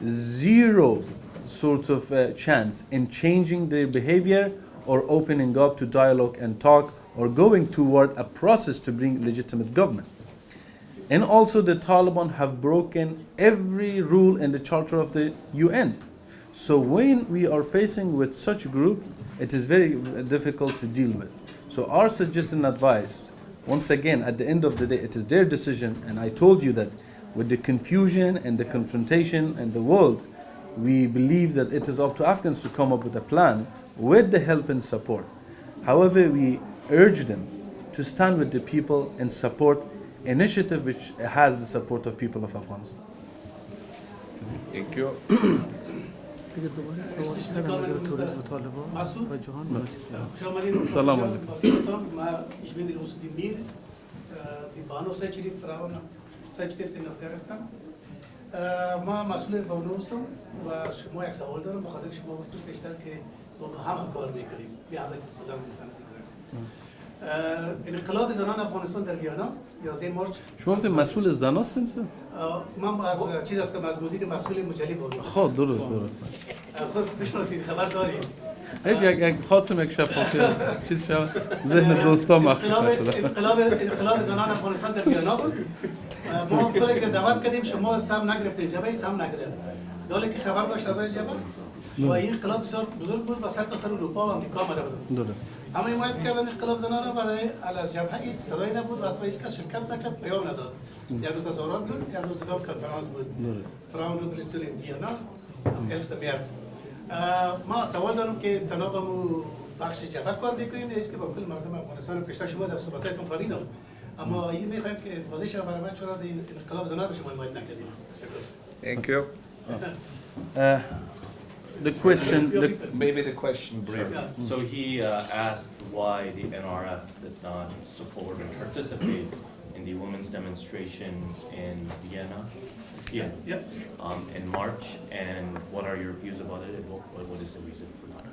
zero sort of chance in changing their behavior or opening up to dialogue and talk or going toward a process to bring legitimate government. And also the Taliban have broken every rule in the Charter of the UN. So when we are facing with such a group, it is very difficult to deal with. So our suggestion and advice, once again, at the end of the day, it is their decision. And I told you that with the confusion and the confrontation and the world, we believe that it is up to Afghans to come up with a plan with the help and support. However, we urge them to stand with the people and support initiative which has the support of people of Afghanistan. Thank you. سلام ما مسئول بانوستم و شما یک سوال دارم بخاطر شما گفتید بیشتر که با هم کار میکنیم بیا اول سوزان انقلاب زنان افغانستان در ویانا 11 مارچ شما گفتید مسئول زن هستین؟ من از چیز هستم از مدیر مسئول مجلی بانو. خب درست خود بشناسید خبر داریم. یک خواستم یک شفافی چیز شد ذهن دوستا مخفی شد. انقلاب زنان افغانستان در ویانا بود. ما کلی که دعوت کردیم شما سهم نگرفتید جبهه سهم نگرفت. داله که خبر داشت از جبهه و این انقلاب بسیار بزرگ بود و سر تا سر اروپا و آمریکا آمده بود. درست. همه حمایت کردن انقلاب زنان را برای از جبهه صدایی نبود و اصلا هیچ کس شرکت نکرد پیام نداد. یک روز تظاهرات بود، یک روز دیگه کنفرانس بود. فرام ریولوسیون ویانا 11 مارس. ما سوال دارم که تنها با بخش جبهه کار میکنیم یا که با کل مردم افغانستان پیشتر شما در صحبتاتون فهمیدم. اما این میخوایم که واضح برای من چرا این انقلاب زنان رو شما حمایت نکردید. Thank you. The question, maybe the question brief. So he asked why the NRF did not support and participate in the women's demonstration in Vienna, in March, and what are your views about it, and what is the reason for that?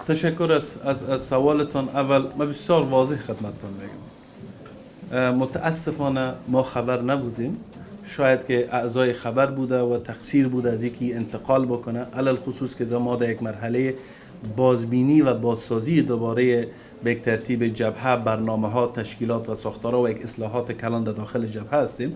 تشکر از سوالتان. اول ما بسیار واضح خدمتتان بگم. متاسفانه ما خبر نبودیم. شاید که اعضای خبر بوده و تقصیر بوده از یکی انتقال بکنه، علل خصوص که ما یک مرحله بازبینی و بازسازی دوباره به یک ترتیب جبهه، برنامه ها، تشکیلات و ساختارها و یک اصلاحات کلان در داخل جبهه هستیم.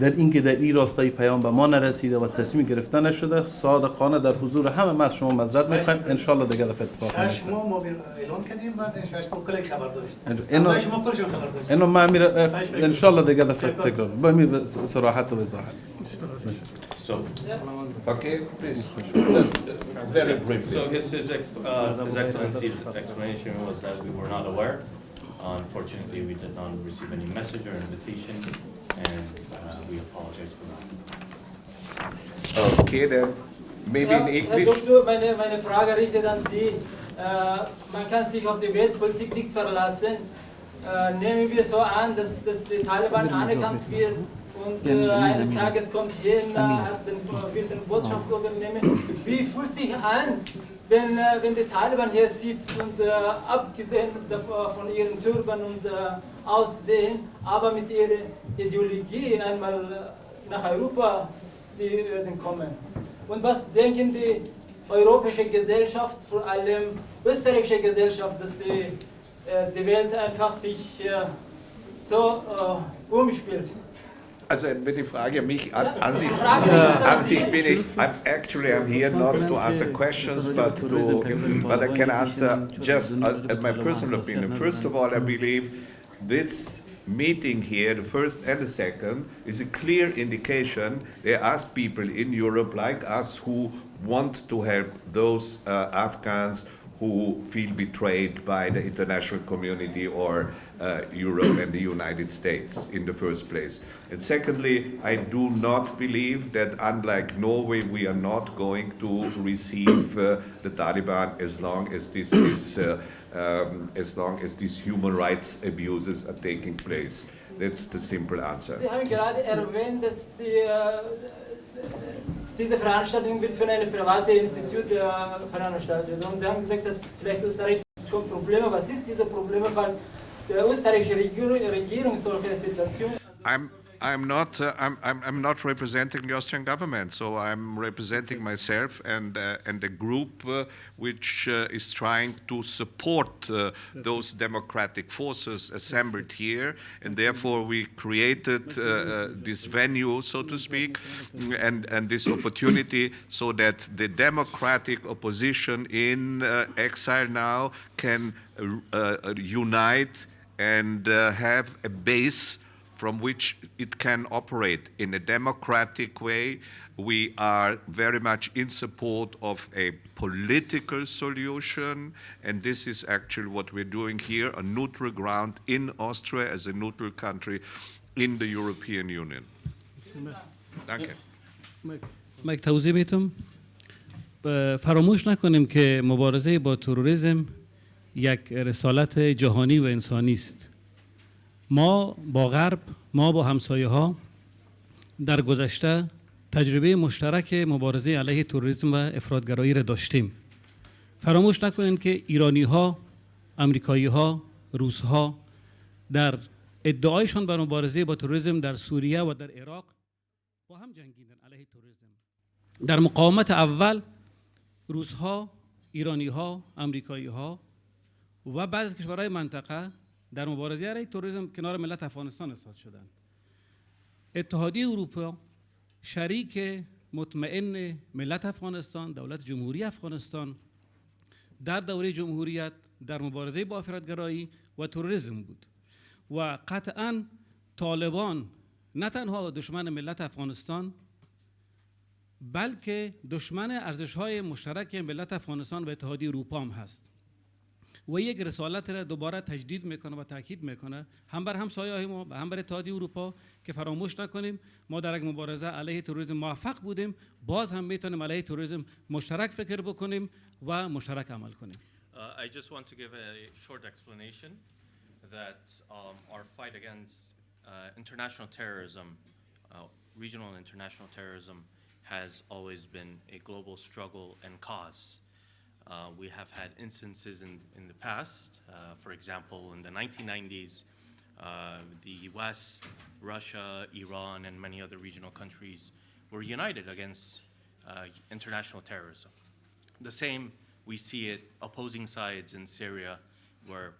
در اینکه در این راستای پیام به ما نرسیده و تصمیم گرفته نشده، صادقانه در حضور همه ما از شما معذرت میخوایم. ان شاء الله دیگه دفعه اتفاق نمیفته. ما اعلان کردیم بعد 6 ماه کلی خبر داشت. از شما کلشون خبر داشت. اینو ما ان شاء الله دیگه دفعه تکرار با می صراحت و وضاحت. So, okay, please. Very briefly. So his Excellency's explanation was that we were not aware. Unfortunately, we did not receive any message or invitation, and we apologize for that. Okay, then maybe in English. Doktor, meine Frage richtet an Sie. Man kann sich auf die Weltpolitik nicht verlassen. Nehmen wir so an, dass die Taliban anerkannt wird und eines Tages kommt jemand, wird den Botschaft übernehmen. Wie fühlt sich an, wenn die Taliban hier sitzt und abgesehen von ihren Turban und Aussehen, aber mit ihrer Ideologie einmal nach Europa, die werden kommen. Und was denken die europäische Gesellschaft, vor allem österreichische Gesellschaft, dass die Welt einfach sich so umspielt? Also wenn die Frage mich an sich bin ich, I'm here not to answer questions, but I can answer just at my personal opinion. First of all, I believe this meeting here, the first and the second, is a clear indication there are people in Europe like us who want to help those Afghans who feel betrayed by the international community or Europe and the United States in the first place. And secondly, I do not believe that, unlike Norway, we are not going to receive the Taliban as long as these human rights abuses are taking place. That's the simple answer. Sie haben gerade erwähnt, dass diese Veranstaltung wird von einem privaten Institut veranstaltet. Und Sie haben gesagt, dass vielleicht Österreich kommt Probleme. Was ist diese Probleme, falls die österreichische Regierung solche Situationen? I'm not representing the Austrian government, so I'm representing myself and a group which is trying to support those democratic forces assembled here, and therefore we created this venue, so to speak, and this opportunity so that the democratic opposition in exile now can unite and have a base from which it can operate in a democratic way. We are very much in support of a political solution, and this is actually what we're doing here, a neutral ground in Austria as a neutral country in the European Union. Danke. من توضیح میتونم فراموش نکنیم که مبارزه با تروریسم یک رسالت جهانی و انسانی است. ما با غرب، ما با همسایه ها در گذشته تجربه مشترک مبارزه علیه تروریسم و افراطگرایی را داشتیم. فراموش نکنید که ایرانی ها، امریکایی ها، روس ها در ادعایشان بر مبارزه با تروریسم در سوریه و در عراق با هم جنگیدن علیه تروریسم. در مقاومت اول روس ها، ایرانی ها، امریکایی ها و بعضی از کشورهای منطقه در مبارزه علیه تروریسم کنار ملت افغانستان احساس شدند. اتحادیه اروپا شریک مطمئن ملت افغانستان، دولت جمهوری افغانستان در دوره جمهوریت در مبارزه با افراطگرایی و تروریسم بود و قطعاً طالبان نه تنها دشمن ملت افغانستان بلکه دشمن ارزش‌های مشترک ملت افغانستان و اتحادیه اروپا هم هست و یک رسالت را دوباره تجدید میکنه و تاکید میکنه هم بر همسایه‌های ما و هم بر اتحادیه اروپا که فراموش نکنیم ما در یک مبارزه علیه تروریسم موفق بودیم، باز هم میتونیم علیه تروریسم مشترک فکر بکنیم و مشترک عمل کنیم. I just want to give a short explanation that our fight against international terrorism, regional and international terrorism, has always been a global struggle and cause. We have had instances in the past, for example, in the 1990s, the US, Russia, Iran, and many other regional countries were united against international terrorism. The same, we see it opposing sides in Syria, where,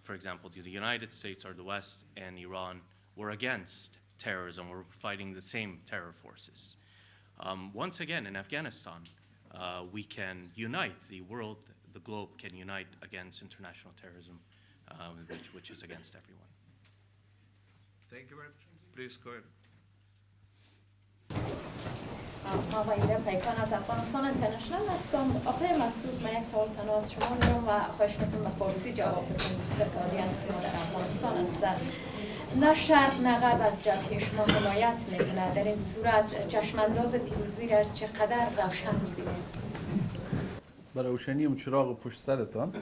for example, the United States or the West and Iran were against terrorism, were fighting the same terror forces. Once again, in Afghanistan, we can unite, the world, the globe can unite against international terrorism, which is against everyone. Thank you very much. Please go ahead. آقای پیکان از افغانستان اینترنشنال هستم. آقای مسعود، من یک سوال تنها از شما دارم و خواهش میکنم به فارسی جواب بدید. در آدینس ما در افغانستان هستند. نه شرق نه غرب از جبهه شما حمایت میکنه. در این صورت چشمانداز پیروزی را چقدر روشن میبینید؟ به روشنی اون چراغ پشت سرتان.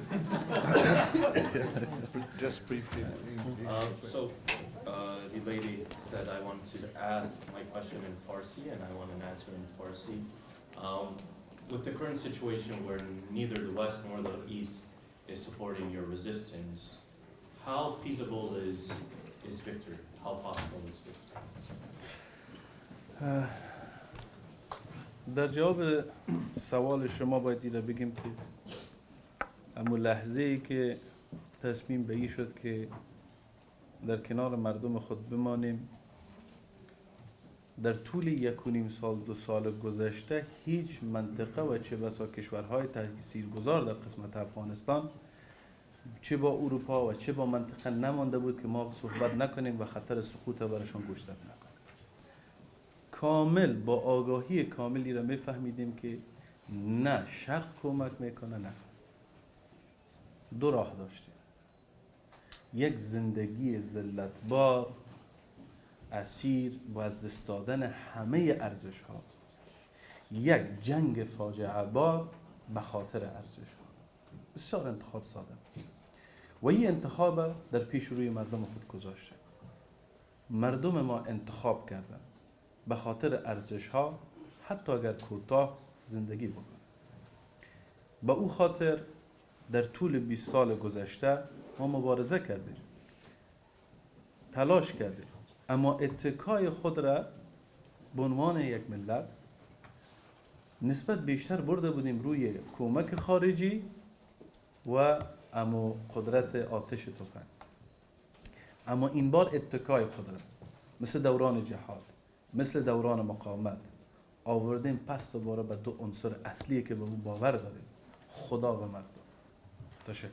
Just briefly. The lady said I wanted to ask my question in Farsi and I want an answer in Farsi. with the current situation where neither the West nor the East is supporting your resistance, how feasible is victory? How possible is victory? در جواب سوال شما باید ایره بگیم که اما لحظه‌ای که تصمیم به این شد که در کنار مردم خود بمانیم، در طول 1.5 سال 2 سال گذشته هیچ منطقه و چه بسا کشورهای تاثیرگذار در قسمت افغانستان چه با اروپا و چه با منطقه نمانده بود که ما صحبت نکنیم و خطر سقوط برشان گوشزد نکنیم. کامل با آگاهی کاملی را میفهمیدیم که نه شرق کمک میکنه نه. دو راه داشتیم: یک زندگی ذلتبار، اسیر و از دست دادن همه ارزش ها، یک جنگ فاجعه بار به خاطر ارزش ها. بسیار انتخاب ساده و این انتخاب در پیش روی مردم خود گذاشته. مردم ما انتخاب کردن به خاطر ارزش ها حتی اگر کوتاه زندگی بکنن. با او خاطر در طول 20 سال گذشته ما مبارزه کردیم، تلاش کردیم، اما اتکای خود را به عنوان یک ملت نسبت بیشتر برده بودیم روی کمک خارجی و اما قدرت آتش تفنگ. اما این بار اتکای خود را مثل دوران جهاد، مثل دوران مقاومت آوردیم پس دوباره به 2 عنصر اصلی که به اون باور داریم: خدا و مردم. تشکر.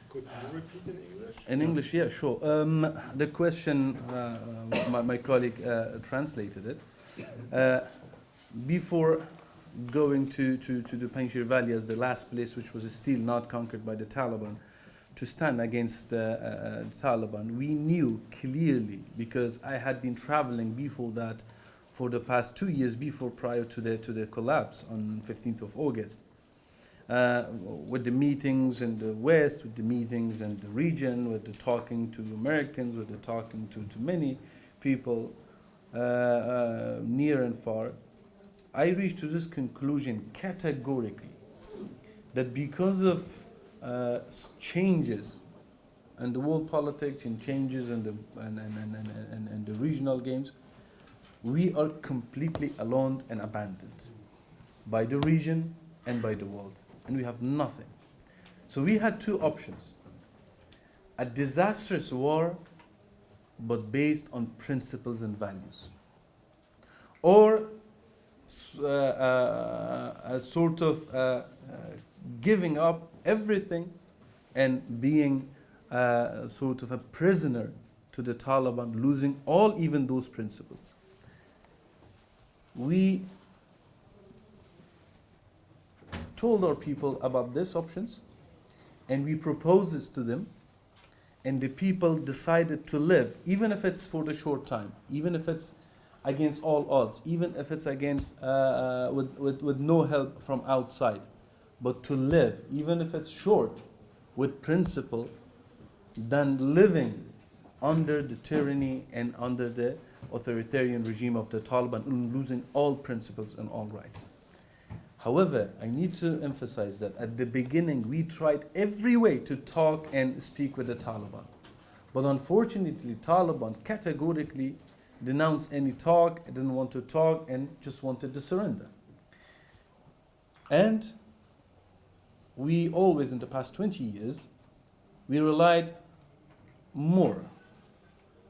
Could you repeat in English? In English, yeah, sure. The question, my colleague translated it. Before going to the Panjshir Valley as the last place which was still not conquered by the Taliban, to stand against the Taliban, we knew clearly, because I had been traveling before that for the past 2 years prior to the collapse on 15th of August, with the meetings in the West, with the meetings in the region, with the talking to Americans, with the talking to many people near and far, I reached to this conclusion categorically that because of changes in the world politics and changes in the regional games, we are completely alone and abandoned by the region and by the world, and we have nothing. So we had 2 options: a disastrous war but based on principles and values, or a sort of giving up everything and being sort of a prisoner to the Taliban, losing all even those principles. We told our people about these options and we proposed this to them, and the people decided to live, even if it's for the short time, even if it's against all odds, even if it's against with no help from outside, but to live, even if it's short, with principle, than living under the tyranny and under the authoritarian regime of the Taliban and losing all principles and all rights. However, I need to emphasize that at the beginning we tried every way to talk and speak with the Taliban. But unfortunately, Taliban categorically denounced any talk, didn't want to talk, and just wanted to surrender. And we always, in the past 20 years, we relied more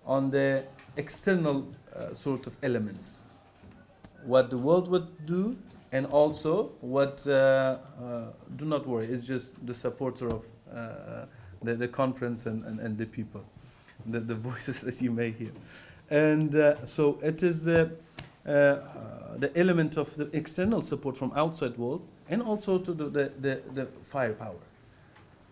on the external sort of elements, what the world would do, and also what, do not worry, it's just the supporter of the conference and the people, the voices that you may hear. And so it is the element of the external support from outside world, and also to the firepower.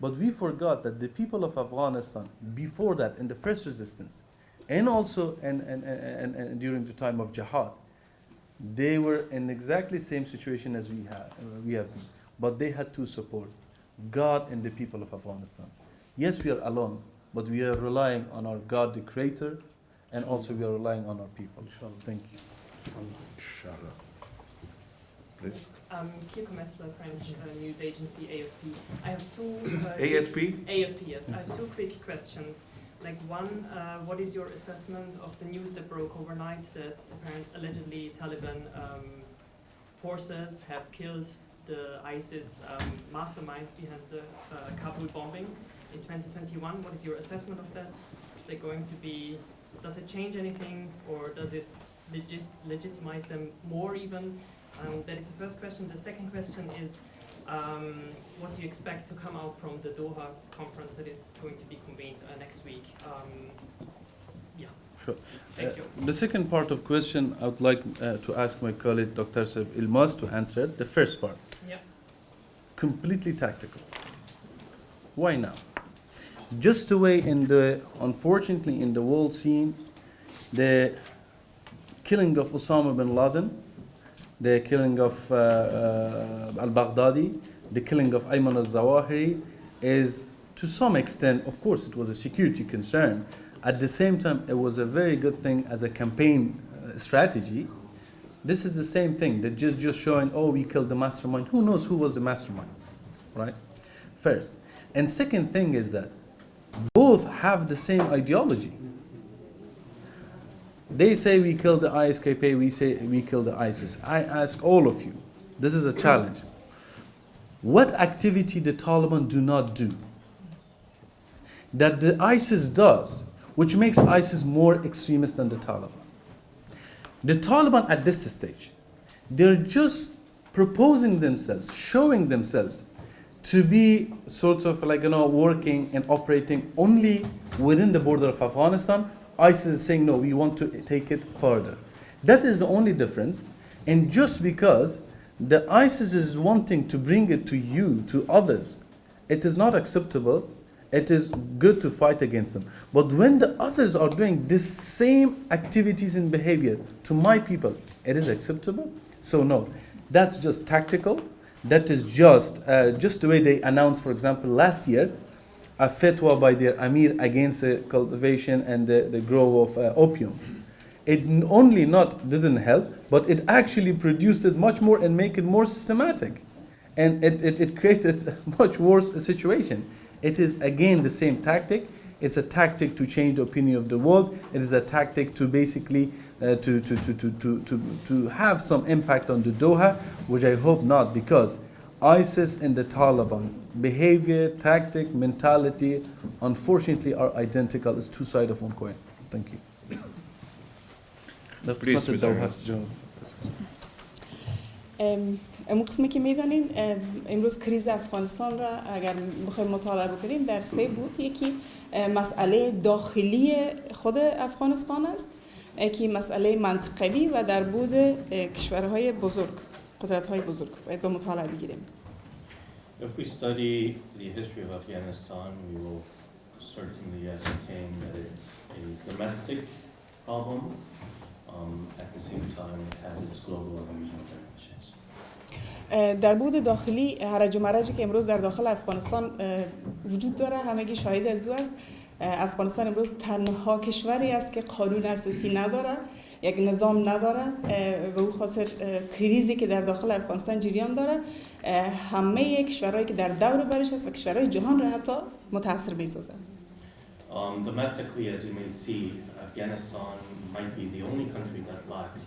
But we forgot that the people of Afghanistan, before that, in the first resistance, and also and during the time of jihad, they were in exactly the same situation as we have been. But they had to support God and the people of Afghanistan. Yes, we are alone, but we are relying on our God, the Creator, and also we are relying on our people. Thank you. Please. Kiko Messler, French news agency AFP. I have two. AFP? AFP, yes. I have two quick questions. Like one, what is your assessment of the news that broke overnight that allegedly Taliban forces have killed the ISIS mastermind behind the Kabul bombing in 2021? What is your assessment of that? Is it going to be? Does it change anything, or does it legitimize them more even? That is the first question. The second question is, what do you expect to come out from the Doha conference that is going to be convened next week? Sure. Thank you. The second part of question, I would like to ask my colleague Dr. Saib Ilmaz to answer. The first part, completely tactical. Why now? Just the way unfortunately in the world scene, the killing of Osama bin Laden, the killing of al-Baghdadi, the killing of Ayman al-Zawahiri is to some extent, of course it was a security concern. At the same time, it was a very good thing as a campaign strategy. This is the same thing, that just showing, oh, we killed the mastermind. Who knows who was the mastermind, right? First. And second thing is that both have the same ideology. They say we killed the ISKP, we say we killed the ISIS. I ask all of you, this is a challenge. What activity the Taliban do not do that the ISIS does, which makes ISIS more extremist than the Taliban? The Taliban at this stage, they're just proposing themselves, showing themselves to be sort of like, working and operating only within the border of Afghanistan. ISIS is saying, no, we want to take it further. That is the only difference. And just because the ISIS is wanting to bring it to you, to others, it is not acceptable. It is good to fight against them. But when the others are doing the same activities and behavior to my people, it is acceptable? So no, that's just tactical. That is just the way they announced, for example, last year, a fatwa by their Amir against the cultivation and the grow of opium. It only didn't help, but it actually produced it much more and make it more systematic. And it created a much worse situation. It is again the same tactic. It's a tactic to change the opinion of the world. It is a tactic to basically to have some impact on the Doha, which I hope not, because ISIS and the Taliban behavior, tactic, mentality, unfortunately are identical. It's two sides of one coin. Thank you. Please, اون قسمی که میدانین امروز کریز افغانستان را اگر بخوایم مطالعه بکنیم در سه بود. یکی مسئله داخلی خود افغانستان است، یکی مسئله منطقوی و در بود کشورهای بزرگ، قدرت‌های بزرگ. باید به مطالعه بگیریم. If we study the history of Afghanistan, we will certainly ascertain that it's a domestic problem. At the same time, it has its global and regional dimensions. در بود داخلی هرج و مرجی که امروز در داخل افغانستان وجود داره، همگی شاهد از او است. افغانستان امروز تنها کشوری است که قانون اساسی نداره، یک نظام نداره و او خاطر کریزی که در داخل افغانستان جریان داره همه کشورهایی که در دور برش است و کشورهای جهان را حتی متاثر می‌سازه. Domestically, as you may see, Afghanistan might be the only country that lacks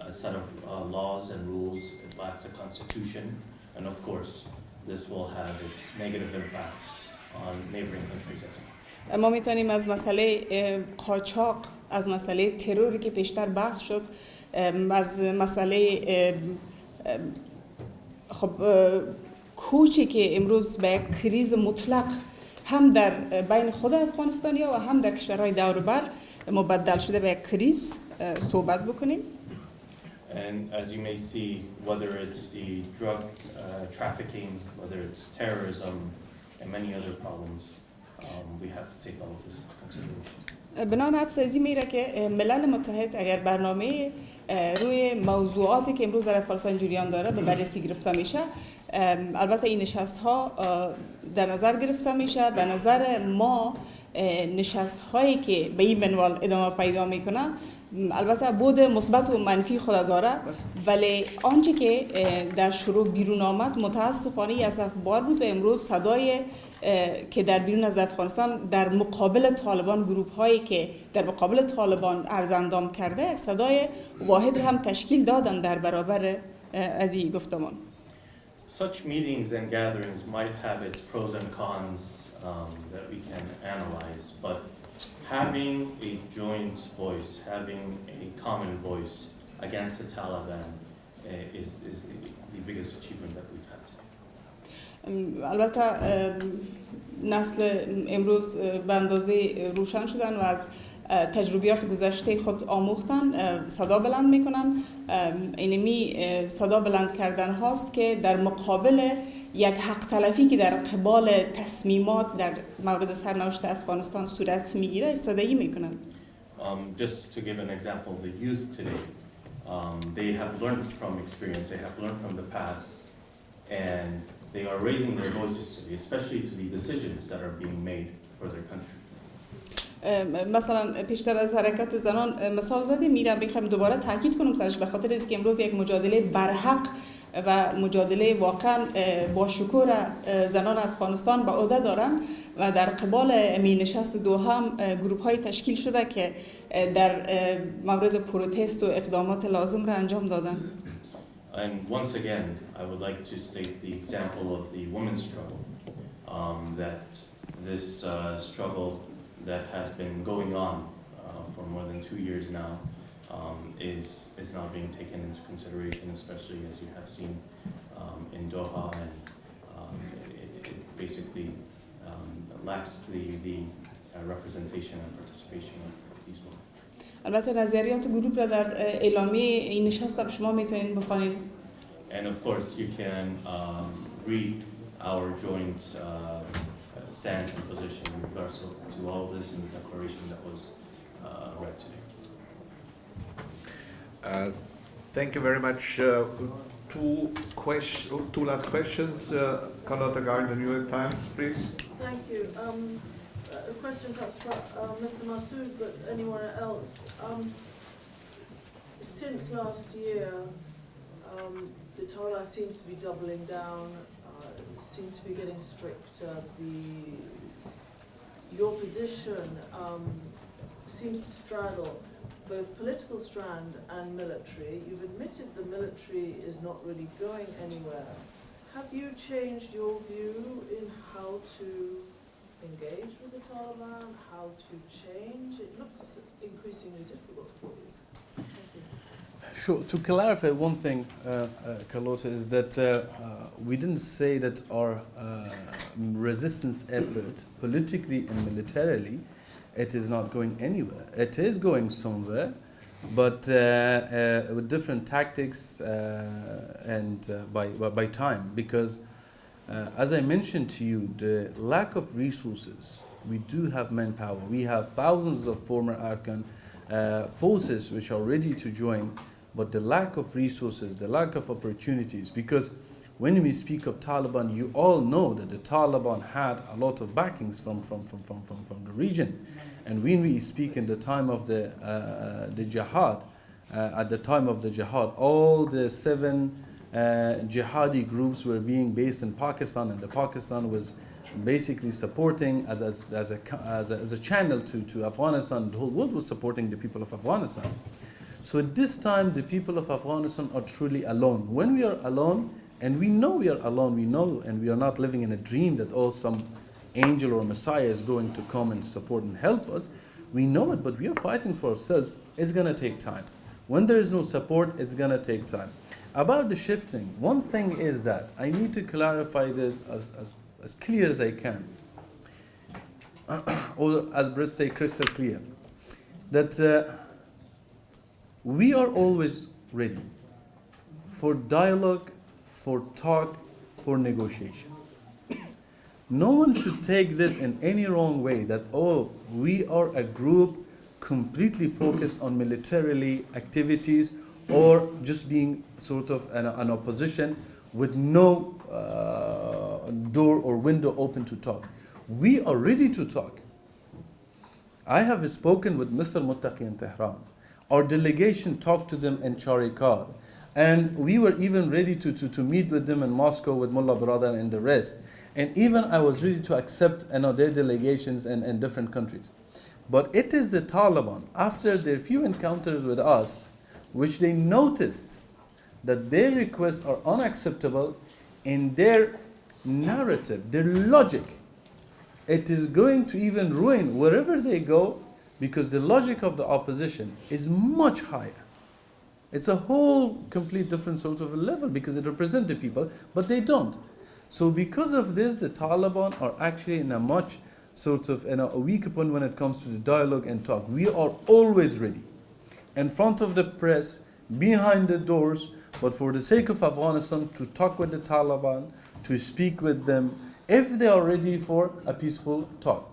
a set of laws and rules. It lacks a constitution, and of course, this will have its negative impact on neighboring countries as well. ما میتونیم از مسئله قاچاق، از مسئله تروری که پیشتر بحث شد، از مسئله خب کوچی که امروز به یک کریز مطلق هم در بین خود افغانستانیا و هم در کشورهای دور و بر مبدل شده به یک کریز صحبت بکنیم. And as you may see, whether it's the drug trafficking, whether it's terrorism, and many other problems, we have to take all of this into consideration. بنان حدسازی میره که ملل متحد اگر برنامه روی موضوعاتی که امروز در افغانستان جریان داره به بررسی گرفته میشه، البته این نشست ها در نظر گرفته میشه. به نظر ما نشست هایی که به این منوال ادامه پیدا میکنه البته بود مثبت و منفی خود داره، ولی آنچه که در شروع بیرون آمد متاسفانه اسفبار بود و امروز صدای که در بیرون از افغانستان در مقابل طالبان، گروه هایی که در مقابل طالبان ارزاندام کرده، یک صدای واحد هم تشکیل دادن در برابر از این گفتمان. Such meetings and gatherings might have its pros and cons that we can analyze, but having a joint voice, having a common voice against the Taliban is the biggest achievement that we've had today. البته نسل امروز به اندازه روشن شدن و از تجربیات گذشته خود آموختن، صدا بلند میکنن. اینمی صدا بلند کردن هاست که در مقابل یک حق تلفی که در قبال تصمیمات در مورد سرنوشت افغانستان صورت میگیره ایستادگی میکنن. Just to give an example, the youth today, they have learned from experience, they have learned from the past, and they are raising their voices today, especially to the decisions that are being made for their country. مثلا پیشتر از حرکت زنان مثال زدیم، میرم بخوایم دوباره تاکید کنم سرش، به خاطر اینکه امروز یک مجادله برحق و مجادله واقعا با شکوه زنان افغانستان به عهده دارن و در قبال می نشست دوم گروپ های تشکیل شده که در مورد پروتست و اقدامات لازم را انجام دادن. And once again, I would like to state the example of the women's struggle, that this struggle that has been going on for more than 2 years now is not being taken into consideration, especially as you have seen in Doha, and it basically lacks the representation and participation of these women. البته نظریات گروپ را در اعلامیه این نشست شما میتونید بخوانید. And of course you can read our joint stance and position in regards to all of this in the declaration that was read today. Thank you very much. Two last questions. Carlotta Gard, the New York Times, please. Thank you. A question perhaps for Mr. Massoud, but anyone else. Since last year, the Taliban seems to be doubling down, seem to be getting stricter. Your position seems to straddle both political strand and military. You've admitted the military is not really going anywhere. Have you changed your view in how to engage with the Taliban, how to change? It looks increasingly difficult for you. Thank you. Sure. To clarify one thing, Carlotta, is that we didn't say that our resistance effort, politically and militarily, it is not going anywhere. It is going somewhere, but with different tactics and by time. Because, as I mentioned to you, the lack of resources, we do have manpower. We have thousands of former Afghan forces which are ready to join, but the lack of resources, the lack of opportunities, because when we speak of Taliban, you all know that the Taliban had a lot of backings from the region. And when we speak in the time of the jihad, at the time of the jihad, all the 7 jihadi groups were being based in Pakistan, and the Pakistan was basically supporting as a channel to Afghanistan. The whole world was supporting the people of Afghanistan. So at this time, the people of Afghanistan are truly alone. When we are alone, and we know we are alone, we know, and we are not living in a dream that some angel or messiah is going to come and support and help us. We know it, but we are fighting for ourselves. It's going to take time. When there is no support, it's going to take time. About the shifting, one thing is that I need to clarify this as clear as I can. Or as Brits say, crystal clear. That we are always ready for dialogue, for talk, for negotiation. No one should take this in any wrong way that, we are a group completely focused on militarily activities or just being sort of an opposition with no door or window open to talk. We are ready to talk. I have spoken with Mr. Muttaqi in Tehran. Our delegation talked to them in Charikar. And we were even ready to meet with them in Moscow with Mullah Brother and the rest. And even I was ready to accept their delegations in different countries. But it is the Taliban, after their few encounters with us, which they noticed that their requests are unacceptable in their narrative, their logic. It is going to even ruin wherever they go, because the logic of the opposition is much higher. It's a whole complete different sort of a level, because it represents the people, but they don't. So because of this, the Taliban are actually in a much sort of a weak point when it comes to the dialogue and talk. We are always ready, in front of the press, behind the doors, but for the sake of Afghanistan, to talk with the Taliban, to speak with them, if they are ready for a peaceful talk.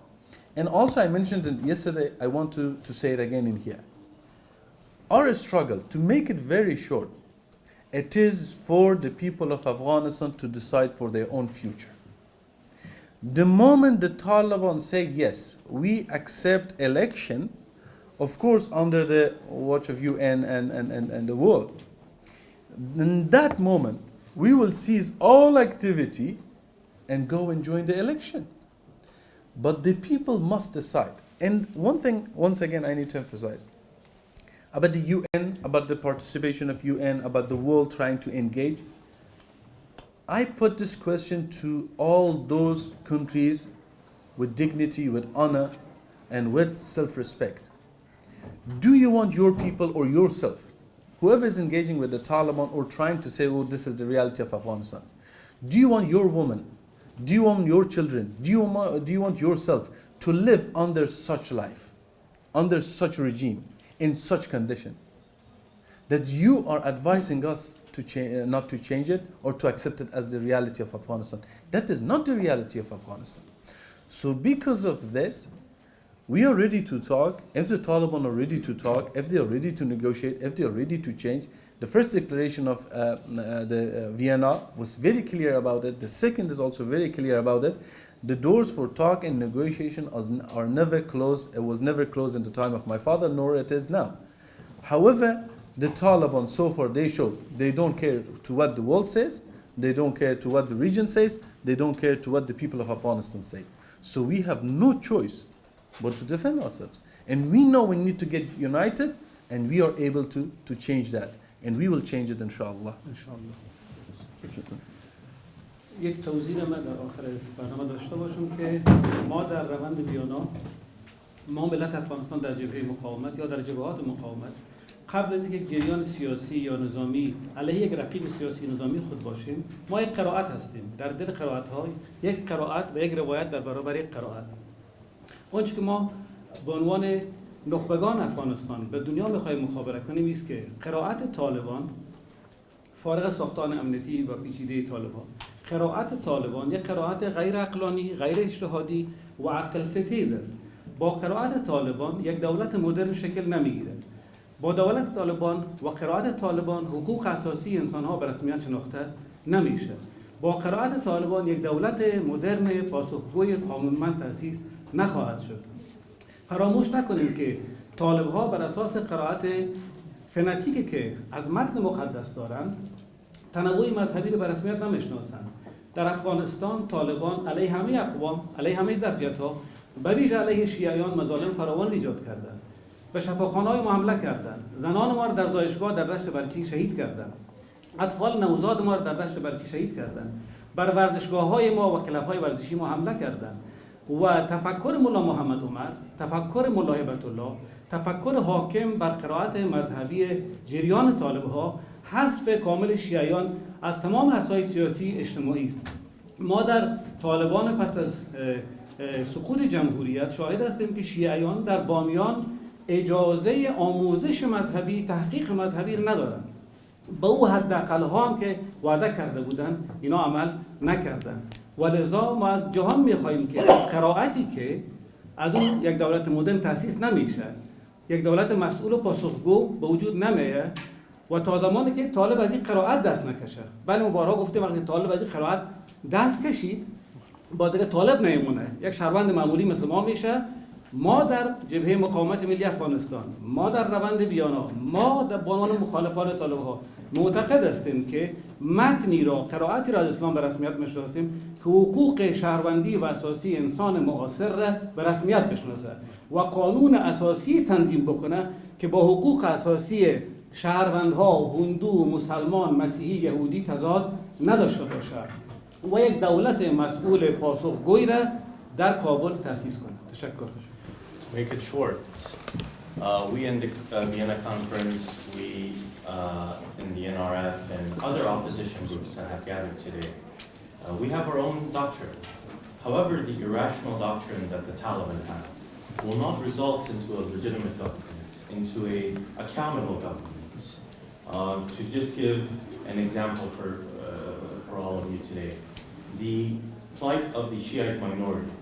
And also I mentioned it yesterday, I want to say it again in here. Our struggle, to make it very short, it is for the people of Afghanistan to decide for their own future. The moment the Taliban say, yes, we accept election, of course under the watch of UN and the world, in that moment, we will cease all activity and go and join the election. But the people must decide. And one thing, once again, I need to emphasize, about the UN, about the participation of UN, about the world trying to engage, I put this question to all those countries with dignity, with honor, and with self-respect. Do you want your people or yourself, whoever is engaging with the Taliban or trying to say, oh, this is the reality of Afghanistan, do you want your woman, do you want your children, do you want yourself to live under such life, under such regime, in such condition, that you are advising us to not to change it or to accept it as the reality of Afghanistan? That is not the reality of Afghanistan. So because of this, we are ready to talk. If the Taliban are ready to talk, if they are ready to negotiate, if they are ready to change, the first declaration of Vienna was very clear about it. The second is also very clear about it. The doors for talk and negotiation are never closed. It was never closed in the time of my father, nor it is now. However, the Taliban, so far, they show they don't care to what the world says, they don't care to what the region says, they don't care to what the people of Afghanistan say. So we have no choice but to defend ourselves. And we know we need to get united, and we are able to change that. And we will change it, inshallah. یک توضیح من در آخر برنامه داشته باشم که ما در روند ویانا، ما ملت افغانستان در جبهه مقاومت یا در جبهات مقاومت، قبل از اینکه یک جریان سیاسی یا نظامی علیه یک رقیب سیاسی نظامی خود باشیم، ما یک قرائت هستیم. در دل قرائت ها یک قرائت و یک روایت در برابر یک قرائت. اونچه که ما به عنوان نخبگان افغانستان به دنیا میخوایم مخابره کنیم است که قرائت طالبان، فارغ از ساختان امنیتی و پیچیده طالبان، قرائت طالبان یک قرائت غیر عقلانی، غیر اجتهادی و عقل ستیز است. با قرائت طالبان یک دولت مدرن شکل نمیگیره. با دولت طالبان و قرائت طالبان حقوق اساسی انسان‌ها به رسمیت شناخته نمیشه. با قرائت طالبان یک دولت مدرن پاسخگوی قانونمند تأسیس نخواهد شد. فراموش نکنیم که طالب‌ها بر اساس قرائت فناتیکی که از متن مقدس دارند، تنوع مذهبی رو به رسمیت نمیشناسند. در افغانستان طالبان علیه همه اقوام، علیه همه ظرفیت‌ها، به ویژه علیه شیعیان مظالم فراوان ایجاد کردند. به شفاخانه‌های ما حمله کردند. زنان ما را در زایشگاه در دشت برچی شهید کردند. اطفال نوزاد ما را در دشت برچی شهید کردند. بر ورزشگاه‌های ما و کلب‌های ورزشی ما حمله کردند. و تفکر مولا محمد عمر، تفکر مولا هبت الله، تفکر حاکم بر قرائت مذهبی جریان طالب‌ها، حذف کامل شیعیان از تمام اساس سیاسی اجتماعی است. ما در طالبان پس از سقوط جمهوریت شاهد هستیم که شیعیان در بامیان اجازه آموزش مذهبی، تحقیق مذهبی را ندارند. به او حداقل ها هم که وعده کرده بودند اینا عمل نکردند. ولذا ما از جهان میخواهیم که از قرائتی که از اون یک دولت مدرن تأسیس نمیشه، یک دولت مسئول و پاسخگو به وجود نمیه، و تا زمانی که طالب از این قرائت دست نکشه. بله مبارها گفتیم وقتی طالب از این قرائت دست کشید، با دیگه طالب نمیمونه، یک شهروند معمولی مثل ما میشه ما در جبهه مقاومت ملی افغانستان، ما در روند ویانا، ما در عنوان مخالفان طالب‌ها معتقد هستیم که متنی را، قرائتی را از اسلام به رسمیت می‌شناسیم که حقوق شهروندی و اساسی انسان معاصر را به رسمیت بشناسه و قانون اساسی تنظیم بکنه که با حقوق اساسی شهروندها، هندو، مسلمان، مسیحی، یهودی تضاد نداشته باشه و یک دولت مسئول پاسخگوی را در کابل تأسیس کنه. تشکر. Make it short. We in the Vienna conference, we in the NRF and other opposition groups that have gathered today, we have our own doctrine. However, the irrational doctrine that the Taliban have will not result into a legitimate government, into a accountable government. To just give an example for all of you today, the plight of the Shiite minority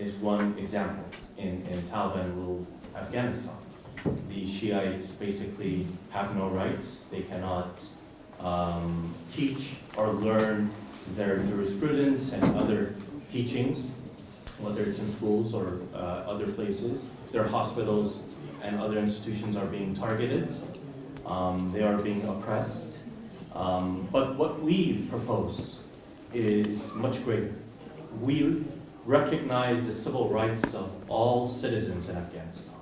is one example in Taliban ruled Afghanistan. The Shiites basically have no rights. They cannot teach or learn their jurisprudence and other teachings, whether it's in schools or other places. Their hospitals and other institutions are being targeted. They are being oppressed. But what we propose is much greater. We recognize the civil rights of all citizens in Afghanistan,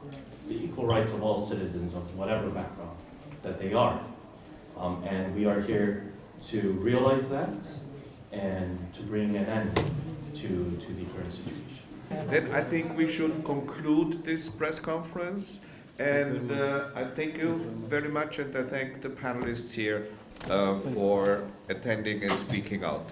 the equal rights of all citizens of whatever background that they are. And we are here to realize that and to bring an end to the current situation. Then I think we should conclude this press conference, and I thank you very much, and I thank the panelists here for attending and speaking out.